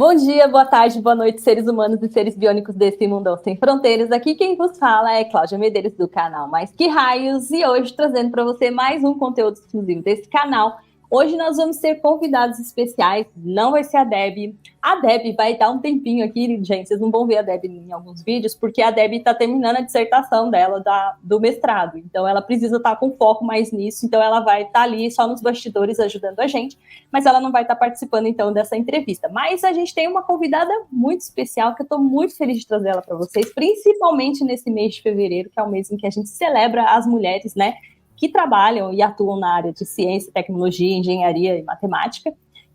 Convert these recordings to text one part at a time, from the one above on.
Bom dia, boa tarde, boa noite, seres humanos e seres biônicos desse mundão sem fronteiras. Aqui quem vos fala é Cláudia Medeiros do canal Mais Que Raios e hoje trazendo para você mais um conteúdo exclusivo desse canal. Hoje nós vamos ter convidados especiais, não vai ser a Deb. A Deb vai dar um tempinho aqui, gente, vocês não vão ver a Deb em alguns vídeos, porque a Deb está terminando a dissertação dela do mestrado, então ela precisa estar com foco mais nisso, então ela vai estar ali só nos bastidores ajudando a gente, mas ela não vai estar participando então dessa entrevista. Mas a gente tem uma convidada muito especial que eu estou muito feliz de trazer ela para vocês, principalmente nesse mês de fevereiro, que é o mês em que a gente celebra as mulheres, né, que trabalham e atuam na área de ciência, tecnologia, engenharia e matemática,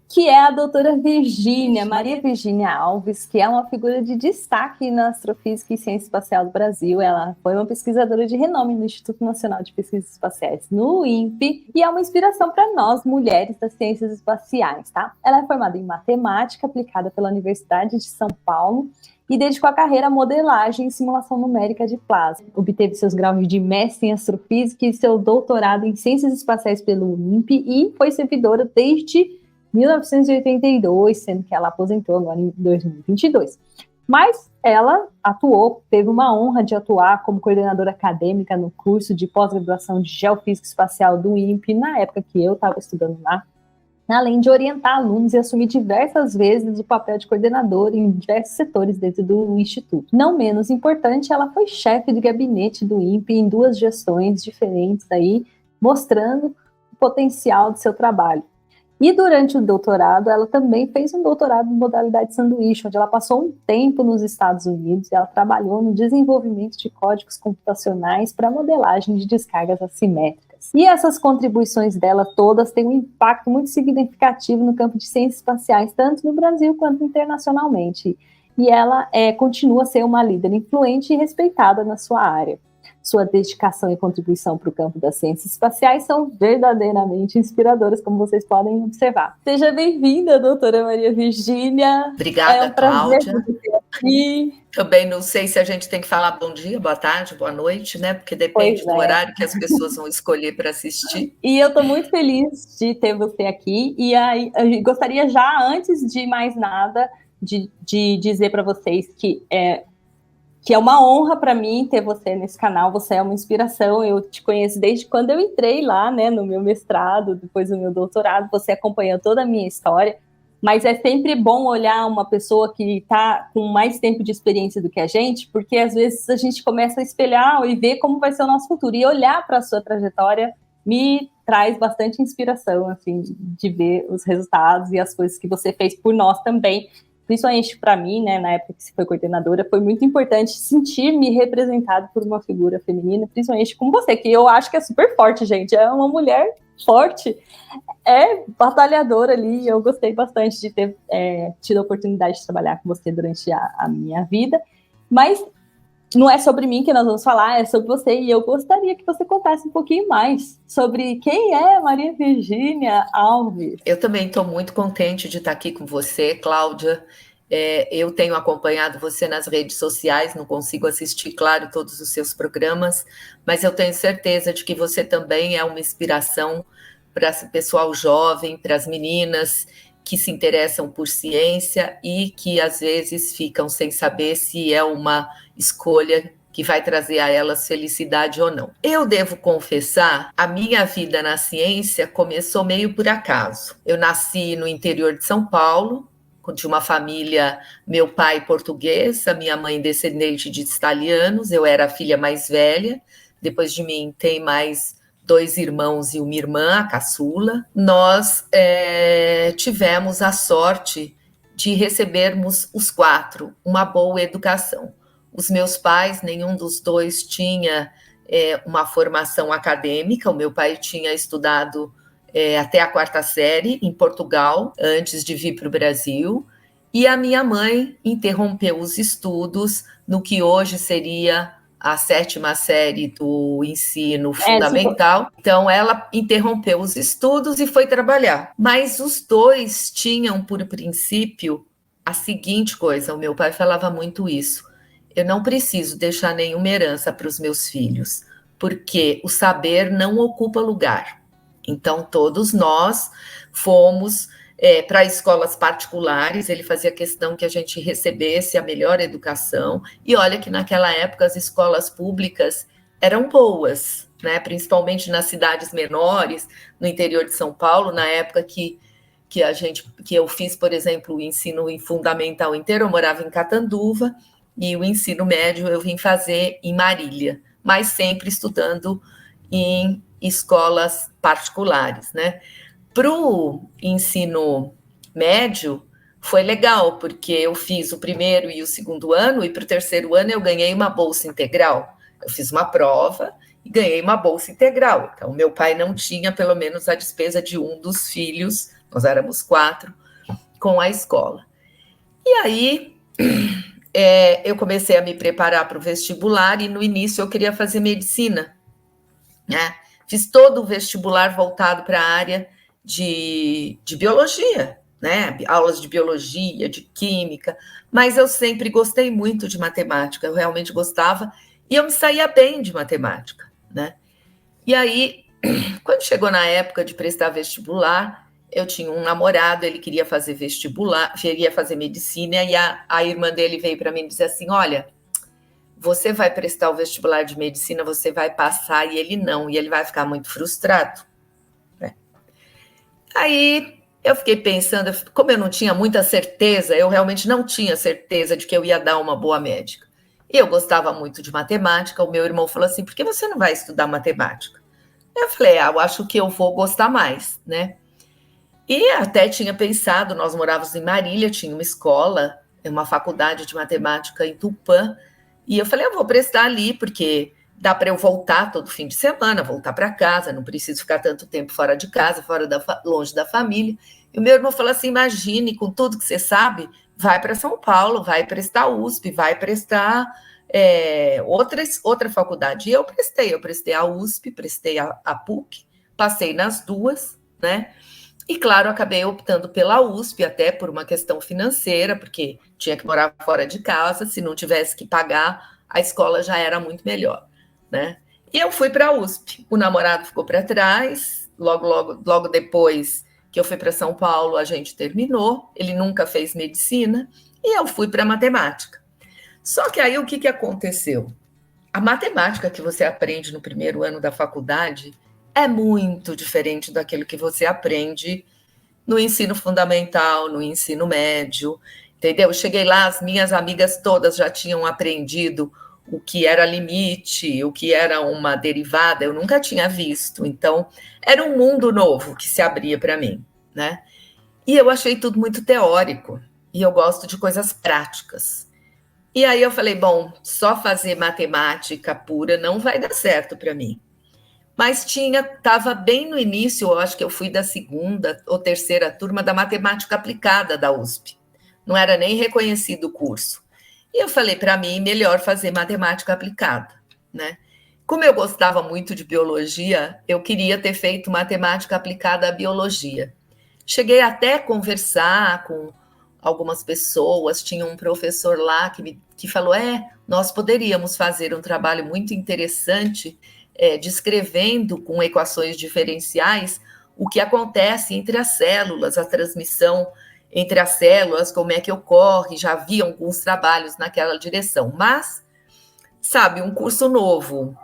que é a doutora Virgínia, Maria Virgínia Alves, que é uma figura de destaque na astrofísica e ciência espacial do Brasil. Ela foi uma pesquisadora de renome no Instituto Nacional de Pesquisas Espaciais, no INPE, e é uma inspiração para nós, mulheres das ciências espaciais, tá? Ela é formada em matemática aplicada pela Universidade de São Paulo, e dedicou a carreira à modelagem e simulação numérica de plasma. Obteve seus graus de mestre em astrofísica e seu doutorado em ciências espaciais pelo INPE e foi servidora desde 1982, sendo que ela aposentou agora em 2022. Mas ela teve uma honra de atuar como coordenadora acadêmica no curso de pós-graduação de Geofísica Espacial do INPE, na época que eu estava estudando lá, além de orientar alunos e assumir diversas vezes o papel de coordenadora em diversos setores dentro do Instituto. Não menos importante, ela foi chefe de gabinete do INPE em 2 gestões diferentes, aí, mostrando o potencial do seu trabalho. E durante o doutorado, ela também fez um doutorado em modalidade sanduíche, onde ela passou um tempo nos Estados Unidos e ela trabalhou no desenvolvimento de códigos computacionais para modelagem de descargas assimétricas. E essas contribuições dela todas têm um impacto muito significativo no campo de ciências espaciais, tanto no Brasil quanto internacionalmente. E ela continua a ser uma líder influente e respeitada na sua área. Sua dedicação e contribuição para o campo das ciências espaciais são verdadeiramente inspiradoras, como vocês podem observar. Seja bem-vinda, doutora Maria Virgínia. Obrigada, Cláudia. Prazer aqui. Também não sei se a gente tem que falar bom dia, boa tarde, boa noite, né? Porque depende do horário que as pessoas vão escolher para assistir. E eu estou muito feliz de ter você aqui. E aí, eu gostaria já, antes de mais nada, de dizer para vocês que é uma honra para mim ter você nesse canal, você é uma inspiração, eu te conheço desde quando eu entrei lá, né, no meu mestrado, depois do meu doutorado, você acompanhou toda a minha história, mas é sempre bom olhar uma pessoa que está com mais tempo de experiência do que a gente, porque às vezes a gente começa a espelhar e ver como vai ser o nosso futuro, e olhar para a sua trajetória me traz bastante inspiração, assim, de ver os resultados e as coisas que você fez por nós também, principalmente para mim, né, na época que você foi coordenadora, foi muito importante sentir-me representado por uma figura feminina, principalmente como você, que eu acho que é super forte, gente, é uma mulher forte, é batalhadora ali, eu gostei bastante de ter tido a oportunidade de trabalhar com você durante a minha vida, mas não é sobre mim que nós vamos falar, é sobre você, e eu gostaria que você contasse um pouquinho mais sobre quem é Maria Virgínia Alves. Eu também estou muito contente de estar aqui com você, Cláudia. Eu tenho acompanhado você nas redes sociais, não consigo assistir, claro, todos os seus programas, mas eu tenho certeza de que você também é uma inspiração para esse pessoal jovem, para as meninas que se interessam por ciência e que às vezes ficam sem saber se é uma escolha que vai trazer a elas felicidade ou não. Eu devo confessar, a minha vida na ciência começou meio por acaso. Eu nasci no interior de São Paulo, de uma família, meu pai português, a minha mãe descendente de italianos, eu era a filha mais velha, depois de mim tem mais 2 irmãos e uma irmã, a caçula. Nós tivemos a sorte de recebermos os 4 uma boa educação. Os meus pais, nenhum dos 2 tinha uma formação acadêmica. O meu pai tinha estudado até a 4ª série em Portugal, antes de vir para o Brasil. E a minha mãe interrompeu os estudos no que hoje seria a 7ª série do ensino fundamental. Então, ela interrompeu os estudos e foi trabalhar. Mas os 2 tinham, por princípio, a seguinte coisa, o meu pai falava muito isso: eu não preciso deixar nenhuma herança para os meus filhos, porque o saber não ocupa lugar. Então, todos nós fomos para escolas particulares, ele fazia questão que a gente recebesse a melhor educação, e olha que naquela época as escolas públicas eram boas, né? Principalmente nas cidades menores, no interior de São Paulo, na época que eu fiz, por exemplo, o ensino fundamental inteiro, eu morava em Catanduva, e o ensino médio eu vim fazer em Marília, mas sempre estudando em escolas particulares, né? Para o ensino médio, foi legal, porque eu fiz o primeiro e o segundo ano, e para o terceiro ano eu ganhei uma bolsa integral. Eu fiz uma prova e ganhei uma bolsa integral. Então, meu pai não tinha, pelo menos, a despesa de um dos filhos, nós éramos 4, com a escola. E aí, eu comecei a me preparar para o vestibular, e no início eu queria fazer medicina, né? Fiz todo o vestibular voltado para a área de biologia, né? Aulas de biologia, de química, mas eu sempre gostei muito de matemática, eu realmente gostava, e eu me saía bem de matemática, né? E aí, quando chegou na época de prestar vestibular, eu tinha um namorado, ele queria fazer vestibular, queria fazer medicina, e a irmã dele veio para mim e disse assim: olha, você vai prestar o vestibular de medicina, você vai passar, e ele não, e ele vai ficar muito frustrado. Aí eu fiquei pensando, como eu não tinha muita certeza, eu realmente não tinha certeza de que eu ia dar uma boa médica. E eu gostava muito de matemática, o meu irmão falou assim: por que você não vai estudar matemática? Eu falei: eu acho que eu vou gostar mais, né? E até tinha pensado, nós morávamos em Marília, tinha uma escola, uma faculdade de matemática em Tupã, e eu falei: eu vou prestar ali, porque dá para eu voltar todo fim de semana, voltar para casa, não preciso ficar tanto tempo fora de casa, longe da família. E o meu irmão falou assim: imagine, com tudo que você sabe, vai para São Paulo, vai prestar USP, vai prestar outra faculdade. E eu prestei a USP, prestei a PUC, passei nas duas, né? E, claro, acabei optando pela USP, até por uma questão financeira, porque tinha que morar fora de casa, se não tivesse que pagar, a escola já era muito melhor, né? E eu fui para a USP, o namorado ficou para trás, logo depois que eu fui para São Paulo, a gente terminou, ele nunca fez medicina, e eu fui para matemática. Só que aí o que aconteceu? A matemática que você aprende no primeiro ano da faculdade é muito diferente daquilo que você aprende no ensino fundamental, no ensino médio, entendeu? Eu cheguei lá, as minhas amigas todas já tinham aprendido o que era limite, o que era uma derivada, eu nunca tinha visto. Então, era um mundo novo que se abria para mim, né? E eu achei tudo muito teórico, e eu gosto de coisas práticas. E aí eu falei: bom, só fazer matemática pura não vai dar certo para mim. Mas estava bem no início, eu acho que eu fui da segunda ou terceira turma da matemática aplicada da USP. Não era nem reconhecido o curso. E eu falei: para mim, melhor fazer matemática aplicada, né? Como eu gostava muito de biologia, eu queria ter feito matemática aplicada à biologia. Cheguei até a conversar com algumas pessoas, tinha um professor lá que falou: nós poderíamos fazer um trabalho muito interessante descrevendo com equações diferenciais o que acontece entre as células, a transmissão entre as células, como é que ocorre. Já havia alguns trabalhos naquela direção, mas, sabe, um curso novo,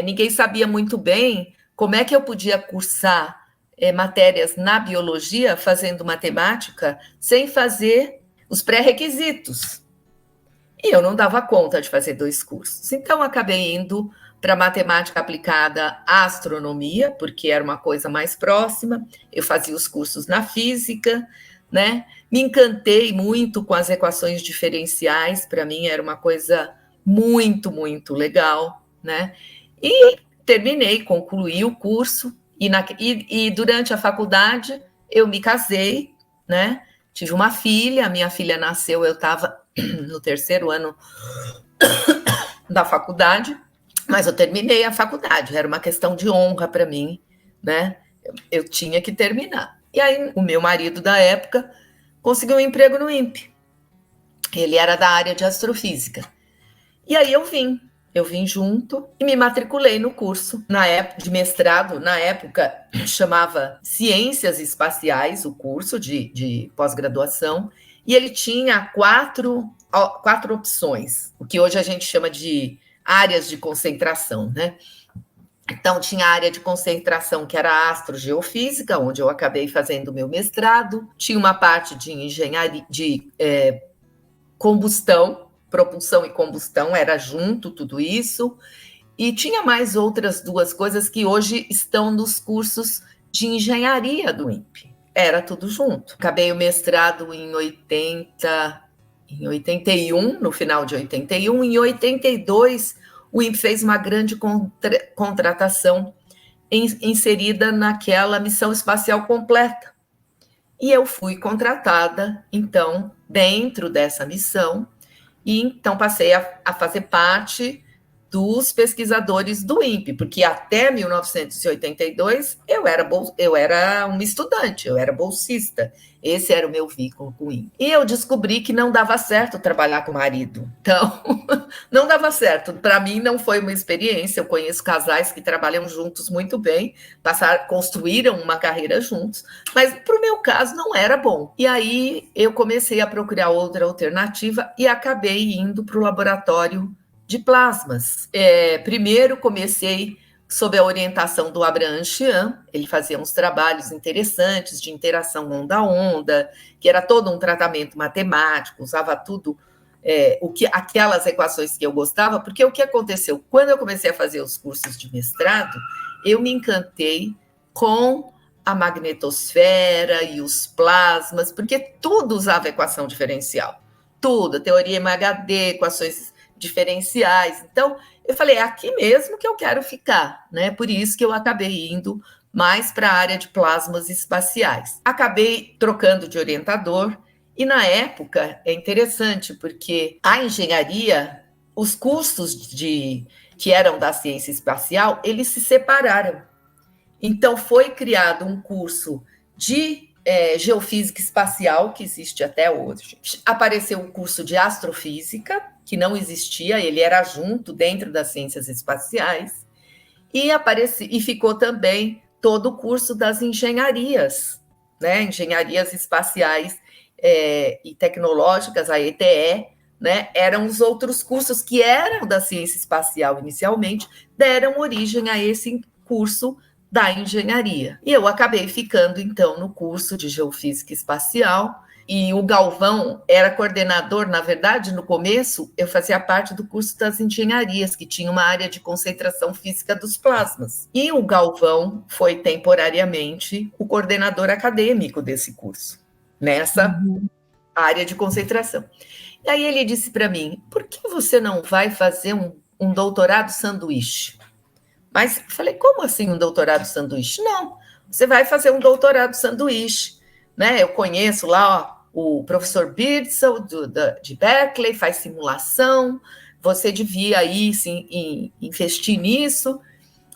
ninguém sabia muito bem como é que eu podia cursar matérias na biologia fazendo matemática sem fazer os pré-requisitos. E eu não dava conta de fazer 2 cursos. Então, acabei indo para matemática aplicada à astronomia, porque era uma coisa mais próxima. Eu fazia os cursos na física, né? Me encantei muito com as equações diferenciais, para mim era uma coisa muito, muito legal, né? E terminei, concluí o curso, e durante a faculdade eu me casei, né? Tive uma filha, a minha filha nasceu, eu estava no terceiro ano da faculdade, mas eu terminei a faculdade, era uma questão de honra para mim, né? Eu tinha que terminar. E aí o meu marido da época conseguiu um emprego no INPE. Ele era da área de astrofísica. E aí eu vim eu vim junto e me matriculei no curso na época de mestrado. Na época chamava Ciências Espaciais, o curso de pós-graduação, e ele tinha quatro opções, o que hoje a gente chama de áreas de concentração, né? Então, tinha a área de concentração, que era a astrogeofísica, onde eu acabei fazendo o meu mestrado. Tinha uma parte de engenharia, de combustão, propulsão e combustão, era junto tudo isso. E tinha mais outras duas coisas que hoje estão nos cursos de engenharia do INPE. Era tudo junto. Acabei o mestrado em 81, no final de 81. Em 82, o INPE fez uma grande contratação inserida naquela missão espacial completa. E eu fui contratada, então, dentro dessa missão, e então passei a fazer parte dos pesquisadores do INPE, porque até 1982 eu era uma estudante, eu era bolsista. Esse era o meu vínculo com o INPE. E eu descobri que não dava certo trabalhar com o marido. Então, não dava certo. Para mim, não foi uma experiência. Eu conheço casais que trabalham juntos muito bem, construíram uma carreira juntos, mas para o meu caso não era bom. E aí eu comecei a procurar outra alternativa e acabei indo para o laboratório de plasmas. Primeiro comecei sob a orientação do Abraham Chian, ele fazia uns trabalhos interessantes de interação onda-onda, que era todo um tratamento matemático, usava tudo, aquelas equações que eu gostava, porque o que aconteceu? Quando eu comecei a fazer os cursos de mestrado, eu me encantei com a magnetosfera e os plasmas, porque tudo usava equação diferencial, tudo, teoria MHD, equações diferenciais. Então, eu falei, é aqui mesmo que eu quero ficar, né? Por isso que eu acabei indo mais para a área de plasmas espaciais. Acabei trocando de orientador e, na época, é interessante, porque a engenharia, os cursos que eram da ciência espacial, eles se separaram. Então, foi criado um curso de geofísica espacial, que existe até hoje. Apareceu um curso de astrofísica, que não existia, ele era junto dentro das ciências espaciais, e ficou também todo o curso das engenharias, né? Engenharias espaciais e tecnológicas, a ETE, né? Eram os outros cursos que eram da ciência espacial inicialmente, deram origem a esse curso da engenharia. E eu acabei ficando, então, no curso de geofísica espacial, e o Galvão era coordenador. Na verdade, no começo, eu fazia parte do curso das engenharias, que tinha uma área de concentração física dos plasmas. E o Galvão foi temporariamente o coordenador acadêmico desse curso, nessa área de concentração. E aí ele disse para mim, por que você não vai fazer um doutorado sanduíche? Mas eu falei, como assim um doutorado sanduíche? Não, você vai fazer um doutorado sanduíche, né? Eu conheço lá o professor Birdsall, de Berkeley, faz simulação, você devia aí sim, investir nisso.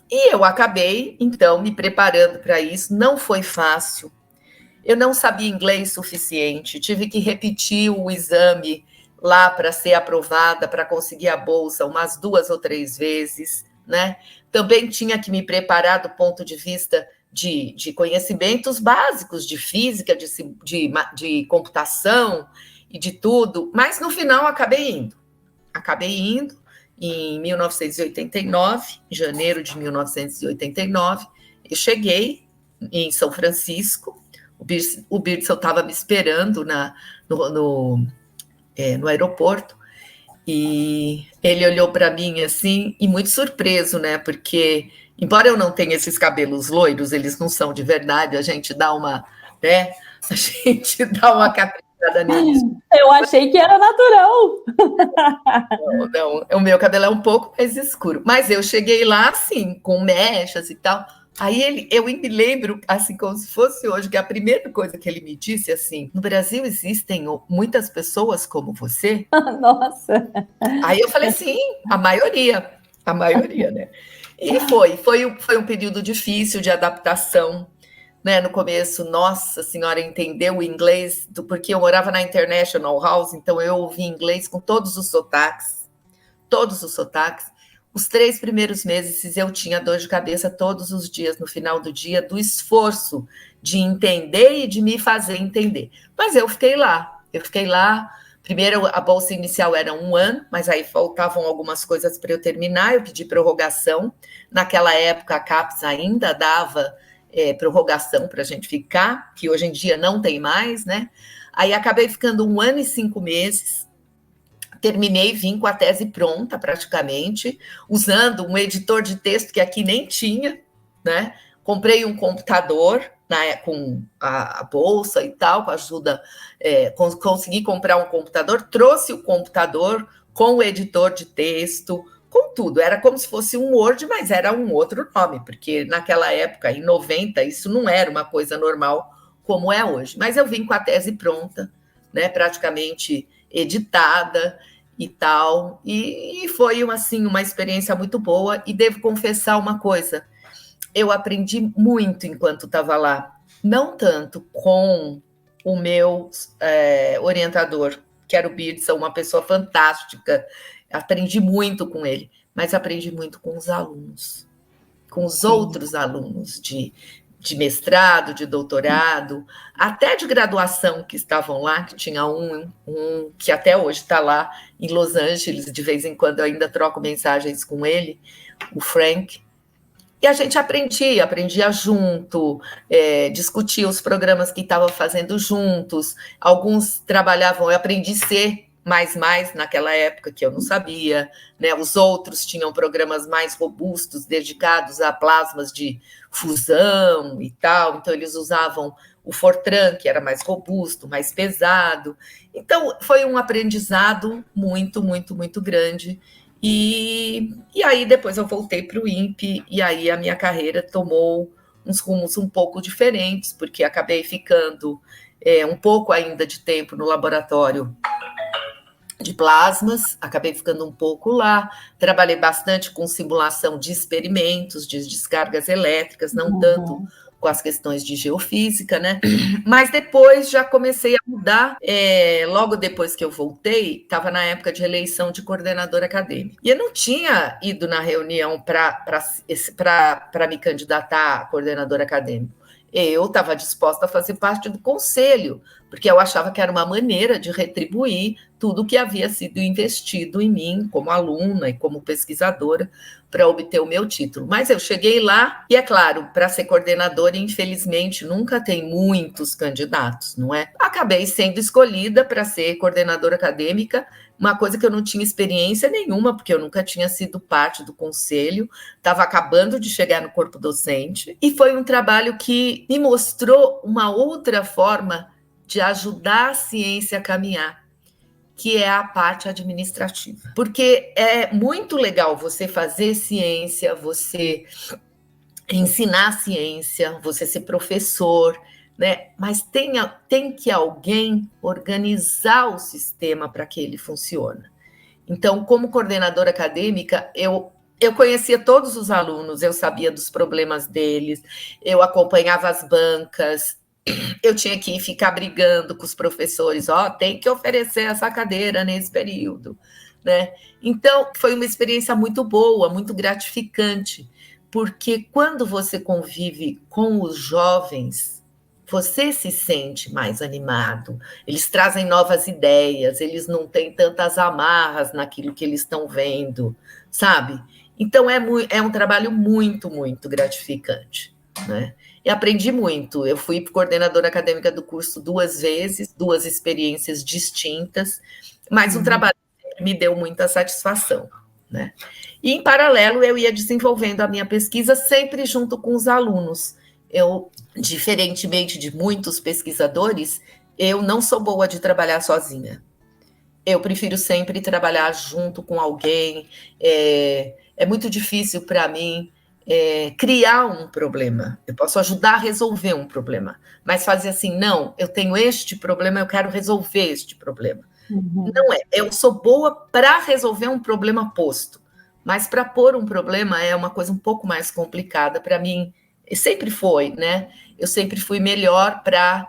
E eu acabei, então, me preparando para isso. Não foi fácil. Eu não sabia inglês suficiente, tive que repetir o exame lá para ser aprovada, para conseguir a bolsa umas 2 ou 3 vezes, né? Também tinha que me preparar do ponto de vista de conhecimentos básicos, de física, de computação e de tudo, mas no final acabei indo em 1989, em janeiro de 1989, eu cheguei em São Francisco, o Birdsall estava me esperando no aeroporto, e ele olhou para mim assim, e muito surpreso, né? Porque, embora eu não tenha esses cabelos loiros, eles não são de verdade, a gente dá uma, né? A gente dá uma caprichada neles. Eu achei que era natural. Não, o meu cabelo é um pouco mais escuro, mas eu cheguei lá assim, com mechas e tal. Aí eu me lembro, assim, como se fosse hoje, que a primeira coisa que ele me disse, assim, no Brasil existem muitas pessoas como você? Nossa! Aí eu falei, sim, a maioria, né? E foi um período difícil de adaptação, né? No começo, nossa senhora, entender o inglês, porque eu morava na International House, então eu ouvi inglês com todos os sotaques, Os 3 primeiros meses eu tinha dor de cabeça todos os dias, no final do dia, do esforço de entender e de me fazer entender. Mas eu fiquei lá. Primeiro, a bolsa inicial era 1 ano, mas aí faltavam algumas coisas para eu terminar. Eu pedi prorrogação. Naquela época, a CAPES ainda dava prorrogação para a gente ficar, que hoje em dia não tem mais, né? Aí acabei ficando 1 ano e 5 meses. Terminei, vim com a tese pronta, praticamente, usando um editor de texto que aqui nem tinha, né? Comprei um computador, né, com a bolsa e tal, com a ajuda, consegui comprar um computador, trouxe o computador com o editor de texto, com tudo. Era como se fosse um Word, mas era um outro nome, porque naquela época, em 90, isso não era uma coisa normal como é hoje. Mas eu vim com a tese pronta, né, praticamente editada e tal, e foi uma experiência muito boa. E devo confessar uma coisa, eu aprendi muito enquanto estava lá, não tanto com o meu orientador, que era o Birson, uma pessoa fantástica, aprendi muito com ele, mas aprendi muito com os alunos, com os outros alunos de mestrado, de doutorado, até de graduação que estavam lá, que tinha um que até hoje está lá em Los Angeles, de vez em quando eu ainda troco mensagens com ele, o Frank. E a gente aprendia junto, discutia os programas que estavam fazendo juntos. Alguns trabalhavam, eu aprendi C++ naquela época, que eu não sabia, né? Os outros tinham programas mais robustos, dedicados a plasmas de fusão e tal, então eles usavam o Fortran, que era mais robusto, mais pesado. Então, foi um aprendizado muito, muito, muito grande. E aí depois eu voltei para o INPE, e aí a minha carreira tomou uns rumos um pouco diferentes, porque acabei ficando um pouco ainda de tempo no laboratório de plasmas, acabei ficando um pouco lá, trabalhei bastante com simulação de experimentos, de descargas elétricas, não tanto com as questões de geofísica, né? Mas depois já comecei a mudar. Logo depois que eu voltei, estava na época de eleição de coordenador acadêmico. E eu não tinha ido na reunião para me candidatar a coordenador acadêmico. Eu estava disposta a fazer parte do conselho, porque eu achava que era uma maneira de retribuir tudo que havia sido investido em mim como aluna e como pesquisadora para obter o meu título. Mas eu cheguei lá e, é claro, para ser coordenadora, infelizmente, nunca tem muitos candidatos, não é? Acabei sendo escolhida para ser coordenadora acadêmica, uma coisa que eu não tinha experiência nenhuma, porque eu nunca tinha sido parte do conselho, estava acabando de chegar no corpo docente, e foi um trabalho que me mostrou uma outra forma de ajudar a ciência a caminhar, que é a parte administrativa. Porque é muito legal você fazer ciência, você ensinar ciência, você ser professor, né? Mas tem que alguém organizar o sistema para que ele funcione. Então, como coordenadora acadêmica, eu conhecia todos os alunos, eu sabia dos problemas deles, eu acompanhava as bancas, eu tinha que ficar brigando com os professores, tem que oferecer essa cadeira nesse período, né? Então, foi uma experiência muito boa, muito gratificante, porque quando você convive com os jovens, você se sente mais animado, eles trazem novas ideias, eles não têm tantas amarras naquilo que eles estão vendo, sabe? Então, é um trabalho muito, muito gratificante, né? E aprendi muito. Eu fui coordenadora acadêmica do curso 2 vezes, 2 experiências distintas, mas o trabalho me deu muita satisfação, né? E, em paralelo, eu ia desenvolvendo a minha pesquisa sempre junto com os alunos. Eu, diferentemente de muitos pesquisadores, eu não sou boa de trabalhar sozinha. Eu prefiro sempre trabalhar junto com alguém. É muito difícil para mim criar um problema. Eu posso ajudar a resolver um problema, mas fazer assim, não, eu tenho este problema, eu quero resolver este problema. Não é, eu sou boa para resolver um problema posto, mas para pôr um problema é uma coisa um pouco mais complicada para mim, e sempre foi, né? Eu sempre fui melhor para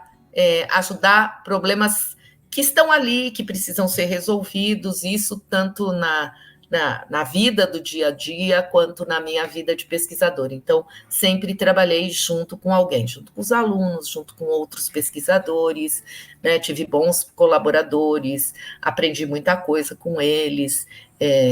ajudar problemas que estão ali, que precisam ser resolvidos, isso tanto na vida do dia a dia, quanto na minha vida de pesquisadora. Então, sempre trabalhei junto com alguém, junto com os alunos, junto com outros pesquisadores, né? Tive bons colaboradores, aprendi muita coisa com eles.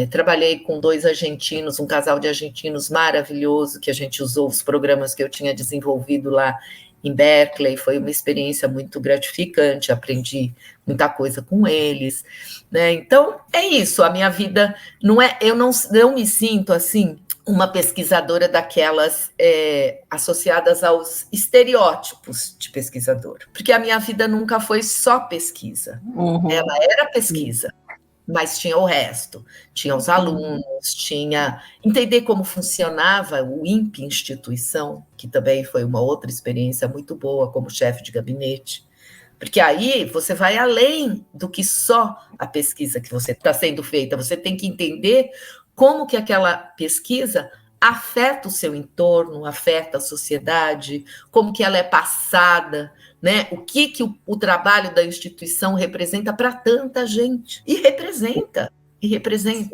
Trabalhei com 2 argentinos, um casal de argentinos maravilhoso, que a gente usou os programas que eu tinha desenvolvido lá em Berkeley. Foi uma experiência muito gratificante, aprendi muita coisa com eles, né? Então, é isso, a minha vida eu não me sinto assim uma pesquisadora daquelas associadas aos estereótipos de pesquisador, porque a minha vida nunca foi só pesquisa, ela era pesquisa, mas tinha o resto, tinha os alunos, tinha entender como funcionava o INPE Instituição, que também foi uma outra experiência muito boa como chefe de gabinete, porque aí você vai além do que só a pesquisa que você está sendo feita, você tem que entender como que aquela pesquisa afeta o seu entorno, afeta a sociedade, como que ela é passada, né? O que o trabalho da instituição representa para tanta gente. E representa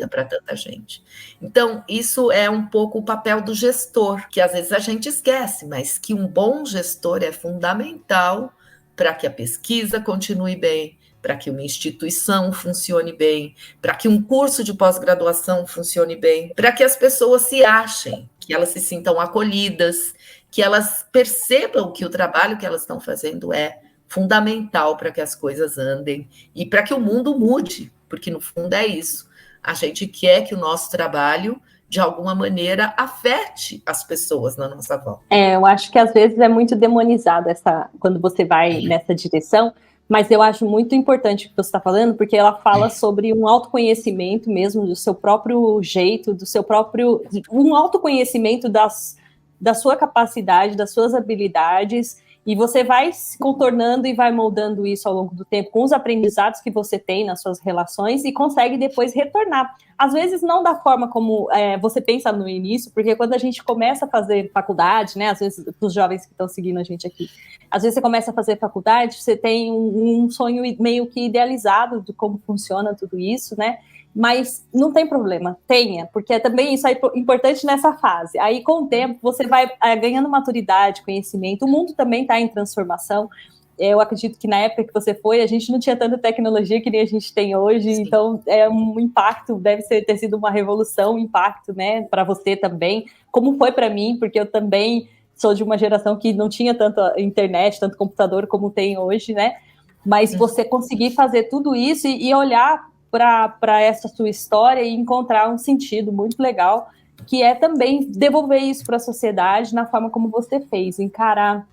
para tanta gente. Então, isso é um pouco o papel do gestor, que às vezes a gente esquece, mas que um bom gestor é fundamental para que a pesquisa continue bem, para que uma instituição funcione bem, para que um curso de pós-graduação funcione bem, para que as pessoas se achem, que elas se sintam acolhidas, que elas percebam que o trabalho que elas estão fazendo é fundamental para que as coisas andem e para que o mundo mude, porque no fundo é isso. A gente quer que o nosso trabalho, de alguma maneira, afete as pessoas na nossa volta. Eu acho que às vezes é muito demonizado quando você vai nessa direção, mas eu acho muito importante o que você está falando, porque ela fala sobre um autoconhecimento mesmo, do seu próprio jeito, um autoconhecimento da sua capacidade, das suas habilidades, e você vai se contornando e vai moldando isso ao longo do tempo com os aprendizados que você tem nas suas relações e consegue depois retornar. Às vezes não da forma como você pensa no início, porque quando a gente começa a fazer faculdade, né, às vezes os jovens que estão seguindo a gente aqui, às vezes você começa a fazer faculdade, você tem um sonho meio que idealizado de como funciona tudo isso, né? Mas não tem problema, tenha, porque também isso é importante nessa fase. Aí, com o tempo, você vai ganhando maturidade, conhecimento, o mundo também está em transformação. Eu acredito que na época que você foi, a gente não tinha tanta tecnologia que nem a gente tem hoje, sim. Então é um impacto, deve ter sido uma revolução, um impacto, né, para você também, como foi para mim, porque eu também sou de uma geração que não tinha tanta internet, tanto computador como tem hoje, né, mas você conseguir fazer tudo isso e olhar para essa sua história e encontrar um sentido muito legal, que é também devolver isso para a sociedade na forma como você fez, encarar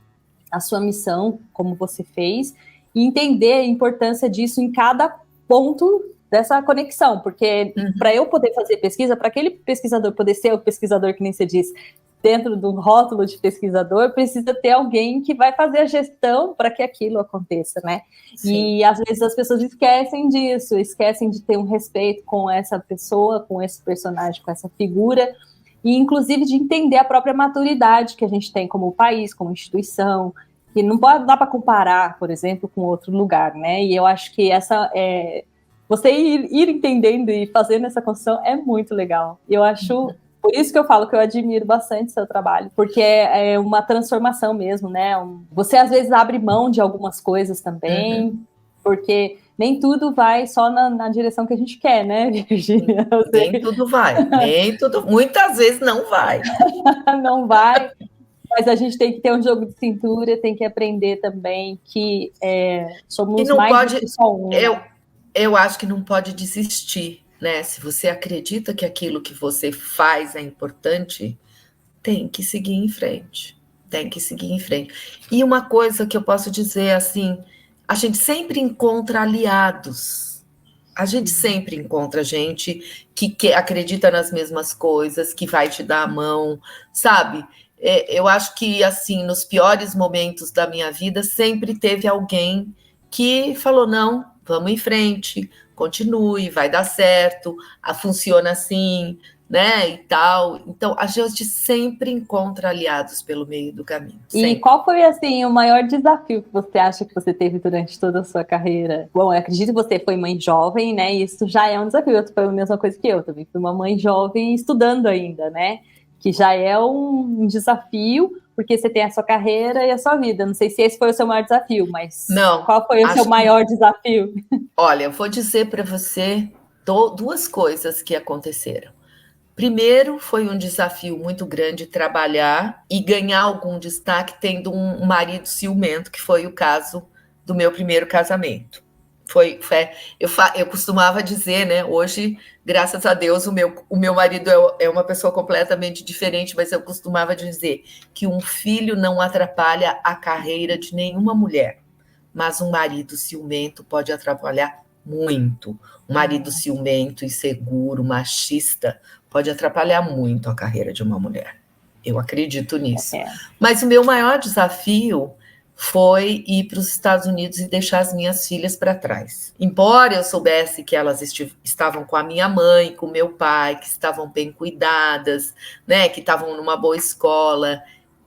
a sua missão como você fez e entender a importância disso em cada ponto dessa conexão, porque para eu poder fazer pesquisa, para aquele pesquisador poder ser o pesquisador que nem você disse, dentro do rótulo de pesquisador, precisa ter alguém que vai fazer a gestão para que aquilo aconteça, né? Sim. E às vezes as pessoas esquecem disso, esquecem de ter um respeito com essa pessoa, com esse personagem, com essa figura, e inclusive de entender a própria maturidade que a gente tem como país, como instituição, que não dá para comparar, por exemplo, com outro lugar, né? E eu acho que você ir entendendo e fazendo essa construção é muito legal. Eu acho... Por isso que eu falo que eu admiro bastante seu trabalho, porque é uma transformação mesmo, né? Você às vezes abre mão de algumas coisas também, porque nem tudo vai só na direção que a gente quer, né, Virgínia? Nem tudo vai, muitas vezes não vai. Não vai, mas a gente tem que ter um jogo de cintura, tem que aprender também que somos mais do que só um. Eu acho que não pode desistir. Né? Se você acredita que aquilo que você faz é importante, tem que seguir em frente. E uma coisa que eu posso dizer assim, a gente sempre encontra aliados. A gente sempre encontra gente que acredita nas mesmas coisas, que vai te dar a mão, sabe? Eu acho que, assim, nos piores momentos da minha vida, sempre teve alguém que falou, não, vamos em frente, continue, vai dar certo, funciona assim, né, e tal. Então, a gente sempre encontra aliados pelo meio do caminho. E qual foi, assim, o maior desafio que você acha que você teve durante toda a sua carreira? Bom, eu acredito que você foi mãe jovem, né, e isso já é um desafio. Foi a mesma coisa que eu também. Fui uma mãe jovem estudando ainda, né, que já é um desafio, porque você tem a sua carreira e a sua vida. Não sei se esse foi o seu maior desafio, mas não, qual foi o seu maior desafio? Olha, eu vou dizer para você duas coisas que aconteceram. Primeiro, foi um desafio muito grande trabalhar e ganhar algum destaque tendo um marido ciumento, que foi o caso do meu primeiro casamento. Eu costumava dizer, né? Hoje, graças a Deus, o meu marido é uma pessoa completamente diferente, mas eu costumava dizer que um filho não atrapalha a carreira de nenhuma mulher, mas um marido ciumento pode atrapalhar muito. Um marido ciumento, inseguro, machista, pode atrapalhar muito a carreira de uma mulher. Eu acredito nisso. Mas o meu maior desafio foi ir para os Estados Unidos e deixar as minhas filhas para trás. Embora eu soubesse que elas estavam com a minha mãe, com meu pai, que estavam bem cuidadas, né, que estavam numa boa escola,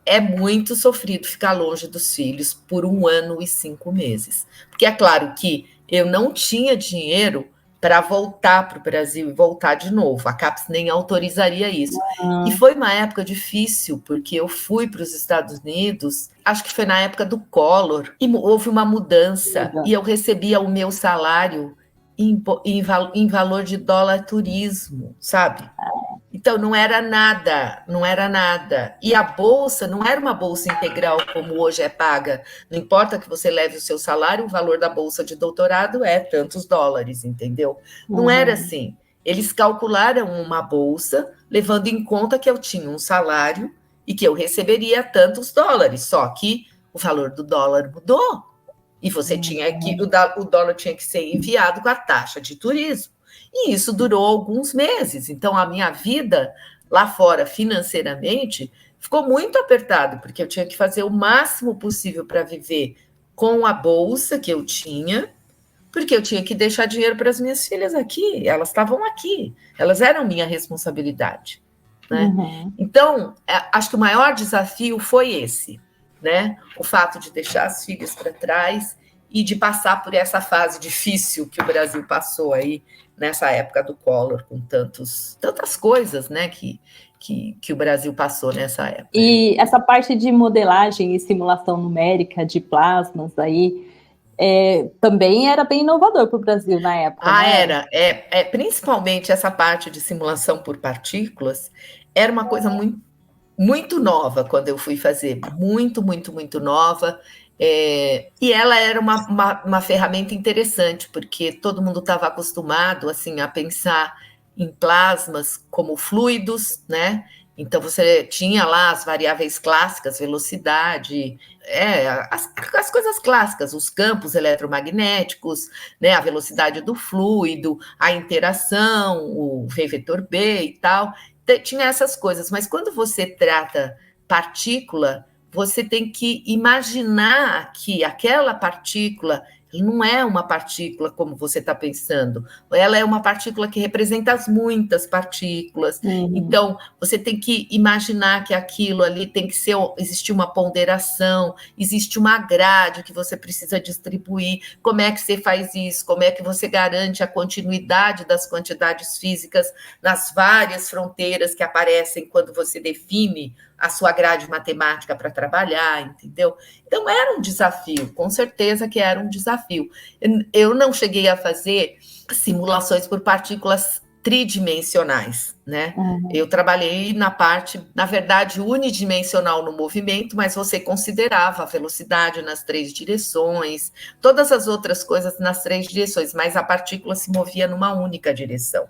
é muito sofrido ficar longe dos filhos por 1 ano e 5 meses. Porque é claro que eu não tinha dinheiro para voltar para o Brasil e voltar de novo. A CAPES nem autorizaria isso. E foi uma época difícil, porque eu fui para os Estados Unidos, acho que foi na época do Collor, e houve uma mudança, e eu recebia o meu salário em valor de dólar turismo, sabe? Então, não era nada. E a bolsa não era uma bolsa integral como hoje é paga. Não importa que você leve o seu salário, o valor da bolsa de doutorado é tantos dólares, entendeu? Não era assim. Eles calcularam uma bolsa, levando em conta que eu tinha um salário e que eu receberia tantos dólares, só que o valor do dólar mudou. E você o dólar tinha que ser enviado com a taxa de turismo. E isso durou alguns meses. Então, a minha vida lá fora, financeiramente, ficou muito apertado, porque eu tinha que fazer o máximo possível para viver com a bolsa que eu tinha, porque eu tinha que deixar dinheiro para as minhas filhas aqui. Elas estavam aqui. Elas eram minha responsabilidade, né? Então, acho que o maior desafio foi esse, né? O fato de deixar as filhas para trás e de passar por essa fase difícil que o Brasil passou aí nessa época do Collor, com tantas coisas, né, que o Brasil passou nessa época. E essa parte de modelagem e simulação numérica de plasmas aí, também era bem inovador para o Brasil na época, né? Era. Principalmente essa parte de simulação por partículas era uma coisa muito, muito nova quando eu fui fazer, muito, muito, muito nova. E ela era uma ferramenta interessante, porque todo mundo estava acostumado assim, a pensar em plasmas como fluidos, né? Então você tinha lá as variáveis clássicas, velocidade, as coisas clássicas, os campos eletromagnéticos, né? A velocidade do fluido, a interação, o V vetor B e tal. Tinha essas coisas, mas quando você trata partícula, você tem que imaginar que aquela partícula não é uma partícula como você está pensando. Ela é uma partícula que representa as muitas partículas. Então, você tem que imaginar que aquilo ali tem que existir uma ponderação, existe uma grade que você precisa distribuir. Como é que você faz isso? Como é que você garante a continuidade das quantidades físicas nas várias fronteiras que aparecem quando você define a sua grade matemática para trabalhar, entendeu? Então, era um desafio, com certeza que era um desafio. Eu não cheguei a fazer simulações por partículas tridimensionais, né? Eu trabalhei na parte, na verdade, unidimensional no movimento, mas você considerava a velocidade nas 3 direções, todas as outras coisas nas 3 direções, mas a partícula se movia numa única direção.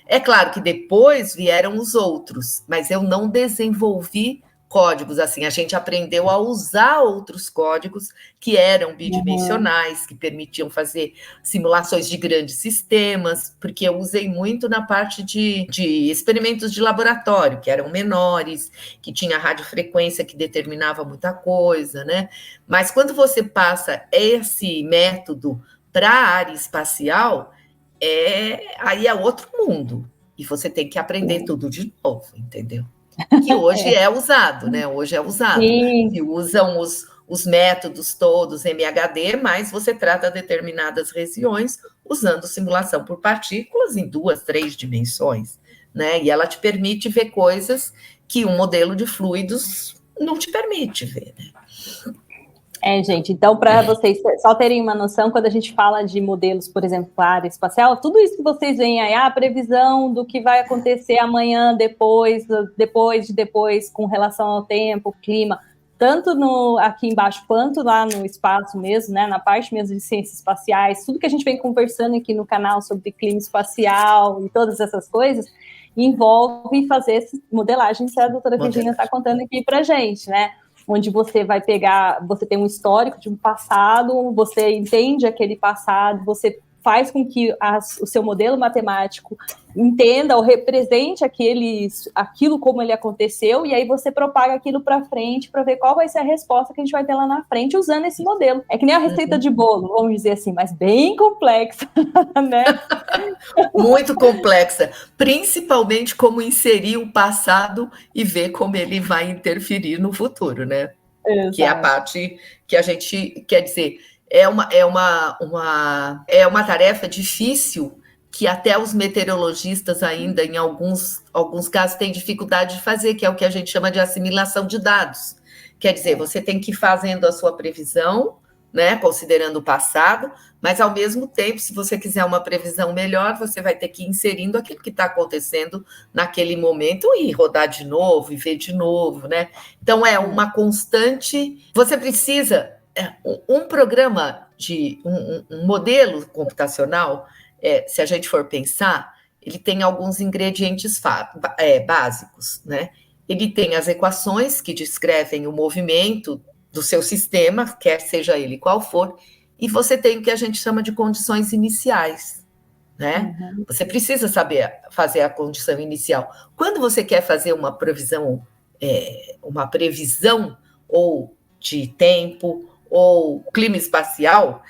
É claro que depois vieram os outros, mas eu não desenvolvi códigos assim. A gente aprendeu a usar outros códigos que eram bidimensionais, que permitiam fazer simulações de grandes sistemas, porque eu usei muito na parte de experimentos de laboratório, que eram menores, que tinha radiofrequência que determinava muita coisa, né? Mas quando você passa esse método para a área espacial, aí é outro mundo. e você tem que aprender tudo de novo, entendeu? Que hoje é usado, né? Hoje é usado. Sim. Se usam os métodos todos MHD, mas você trata determinadas regiões usando simulação por partículas em 2, 3 dimensões, né? E ela te permite ver coisas que um modelo de fluidos não te permite ver, né? Gente, então, para vocês só terem uma noção, quando a gente fala de modelos, por exemplo, para a área espacial, tudo isso que vocês veem aí, a previsão do que vai acontecer amanhã, depois, com relação ao tempo, clima, tanto aqui embaixo quanto lá no espaço mesmo, né, na parte mesmo de ciências espaciais, tudo que a gente vem conversando aqui no canal sobre clima espacial e todas essas coisas, envolve fazer essa modelagem que a doutora Virginia está contando aqui para a gente, né? Onde você vai pegar, você tem um histórico de um passado, você entende aquele passado, você faz com que o seu modelo matemático entenda ou represente aquilo como ele aconteceu, e aí você propaga aquilo para frente para ver qual vai ser a resposta que a gente vai ter lá na frente usando esse modelo. É que nem a receita de bolo, vamos dizer assim, mas bem complexa, né? Muito complexa, principalmente como inserir o passado e ver como ele vai interferir no futuro, né? Exato. Que é a parte que a gente quer dizer. É uma tarefa difícil que até os meteorologistas ainda, em alguns casos, têm dificuldade de fazer, que é o que a gente chama de assimilação de dados. Quer dizer, você tem que ir fazendo a sua previsão, né, considerando o passado, mas, ao mesmo tempo, se você quiser uma previsão melhor, você vai ter que ir inserindo aquilo que está acontecendo naquele momento e rodar de novo, e ver de novo, né? Então, é uma constante... Você precisa... Um programa um modelo computacional, se a gente for pensar, ele tem alguns ingredientes básicos, né? Ele tem as equações que descrevem o movimento do seu sistema, quer seja ele qual for, e você tem o que a gente chama de condições iniciais, né? Uhum. Você precisa saber fazer a condição inicial. Quando você quer fazer uma previsão ou de tempo, ou clima espacial,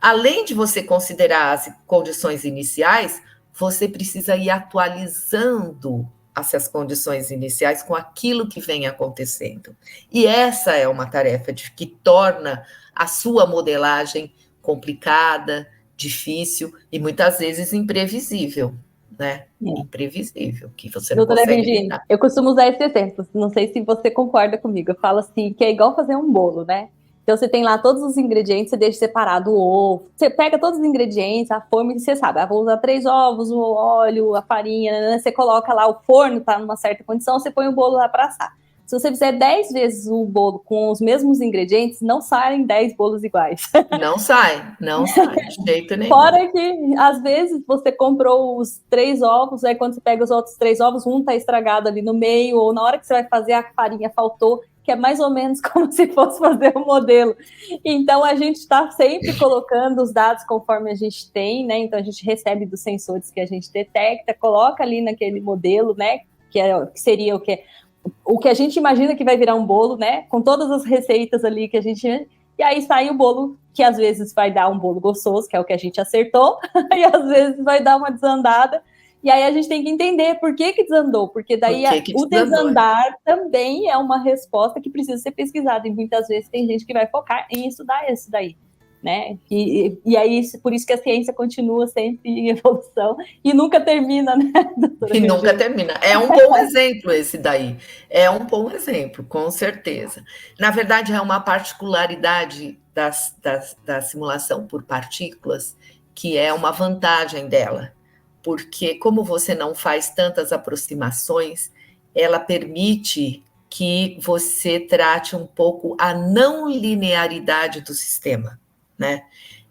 além de você considerar as condições iniciais, você precisa ir atualizando essas condições iniciais com aquilo que vem acontecendo. E essa é uma tarefa que torna a sua modelagem complicada, difícil e muitas vezes imprevisível, né? Imprevisível, que você não doutora consegue Virginia, evitar. Eu costumo usar esse exemplo, não sei se você concorda comigo, eu falo assim, que é igual fazer um bolo, né? Então, você tem lá todos os ingredientes, você deixa separado o ovo, você pega todos os ingredientes, a forma, e você sabe, vou usar 3 ovos, o óleo, a farinha, né? Você coloca lá, o forno tá numa certa condição, você põe o bolo lá para assar. Se você fizer 10 vezes o bolo com os mesmos ingredientes, não saem 10 bolos iguais. Não sai, de jeito nenhum. Fora que, às vezes, você comprou os 3 ovos, aí quando você pega os outros 3 ovos, um tá estragado ali no meio, ou na hora que você vai fazer, a farinha faltou, que é mais ou menos como se fosse fazer um modelo. Então, a gente está sempre colocando os dados conforme a gente tem, né? Então, a gente recebe dos sensores que a gente detecta, coloca ali naquele modelo, né? Que seria o que a gente imagina que vai virar um bolo, né? Com todas as receitas ali que a gente... E aí sai o bolo, que às vezes vai dar um bolo gostoso, que é o que a gente acertou, e às vezes vai dar uma desandada. E aí a gente tem que entender por que desandou, porque daí o desandar também é uma resposta que precisa ser pesquisada, e muitas vezes tem gente que vai focar em estudar isso daí, né? E aí, por isso que a ciência continua sempre em evolução e nunca termina, né, doutora? E nunca termina. É um bom exemplo esse daí. É um bom exemplo, com certeza. Na verdade, é uma particularidade da simulação por partículas que é uma vantagem dela. Porque, como você não faz tantas aproximações, ela permite que você trate um pouco a não linearidade do sistema, né?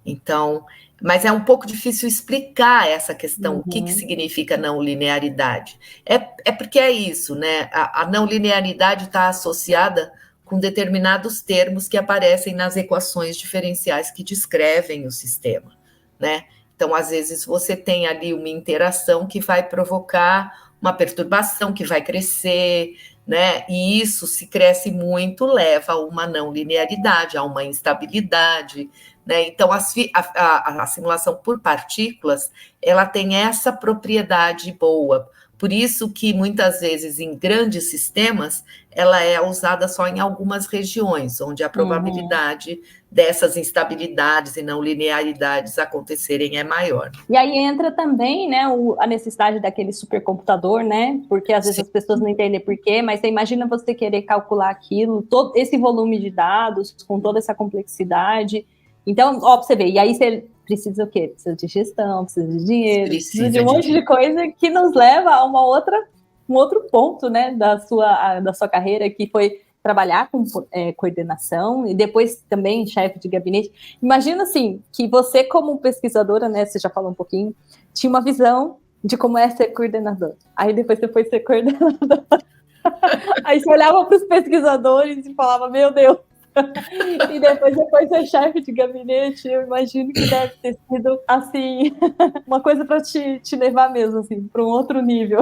Então, mas é um pouco difícil explicar essa questão, o que significa não linearidade. É porque é isso, né? A não linearidade está associada com determinados termos que aparecem nas equações diferenciais que descrevem o sistema, né? Então, às vezes, você tem ali uma interação que vai provocar uma perturbação, que vai crescer, né? E isso, se cresce muito, leva a uma não linearidade, a uma instabilidade, né? Então, a simulação por partículas, ela tem essa propriedade boa, Por isso que, muitas vezes, em grandes sistemas, ela é usada só em algumas regiões, onde a probabilidade dessas instabilidades e não linearidades acontecerem é maior. E aí entra também, né, a necessidade daquele supercomputador, né? Porque às vezes as pessoas não entendem por quê, mas você imagina você querer calcular aquilo, todo esse volume de dados, com toda essa complexidade. Então, ó, pra você ver, e aí você precisa o quê? Precisa de gestão, precisa de dinheiro, precisa de um monte de coisa que nos leva a um outro ponto, né, da sua carreira, que foi trabalhar com coordenação e depois também chefe de gabinete. Imagina, assim, que você, como pesquisadora, né, você já falou um pouquinho, tinha uma visão de como é ser coordenador. Aí depois você foi ser coordenador. Aí você olhava para os pesquisadores e falava, meu Deus. E depois ser chefe de gabinete, eu imagino que deve ter sido, assim, uma coisa para te levar mesmo, assim, para um outro nível.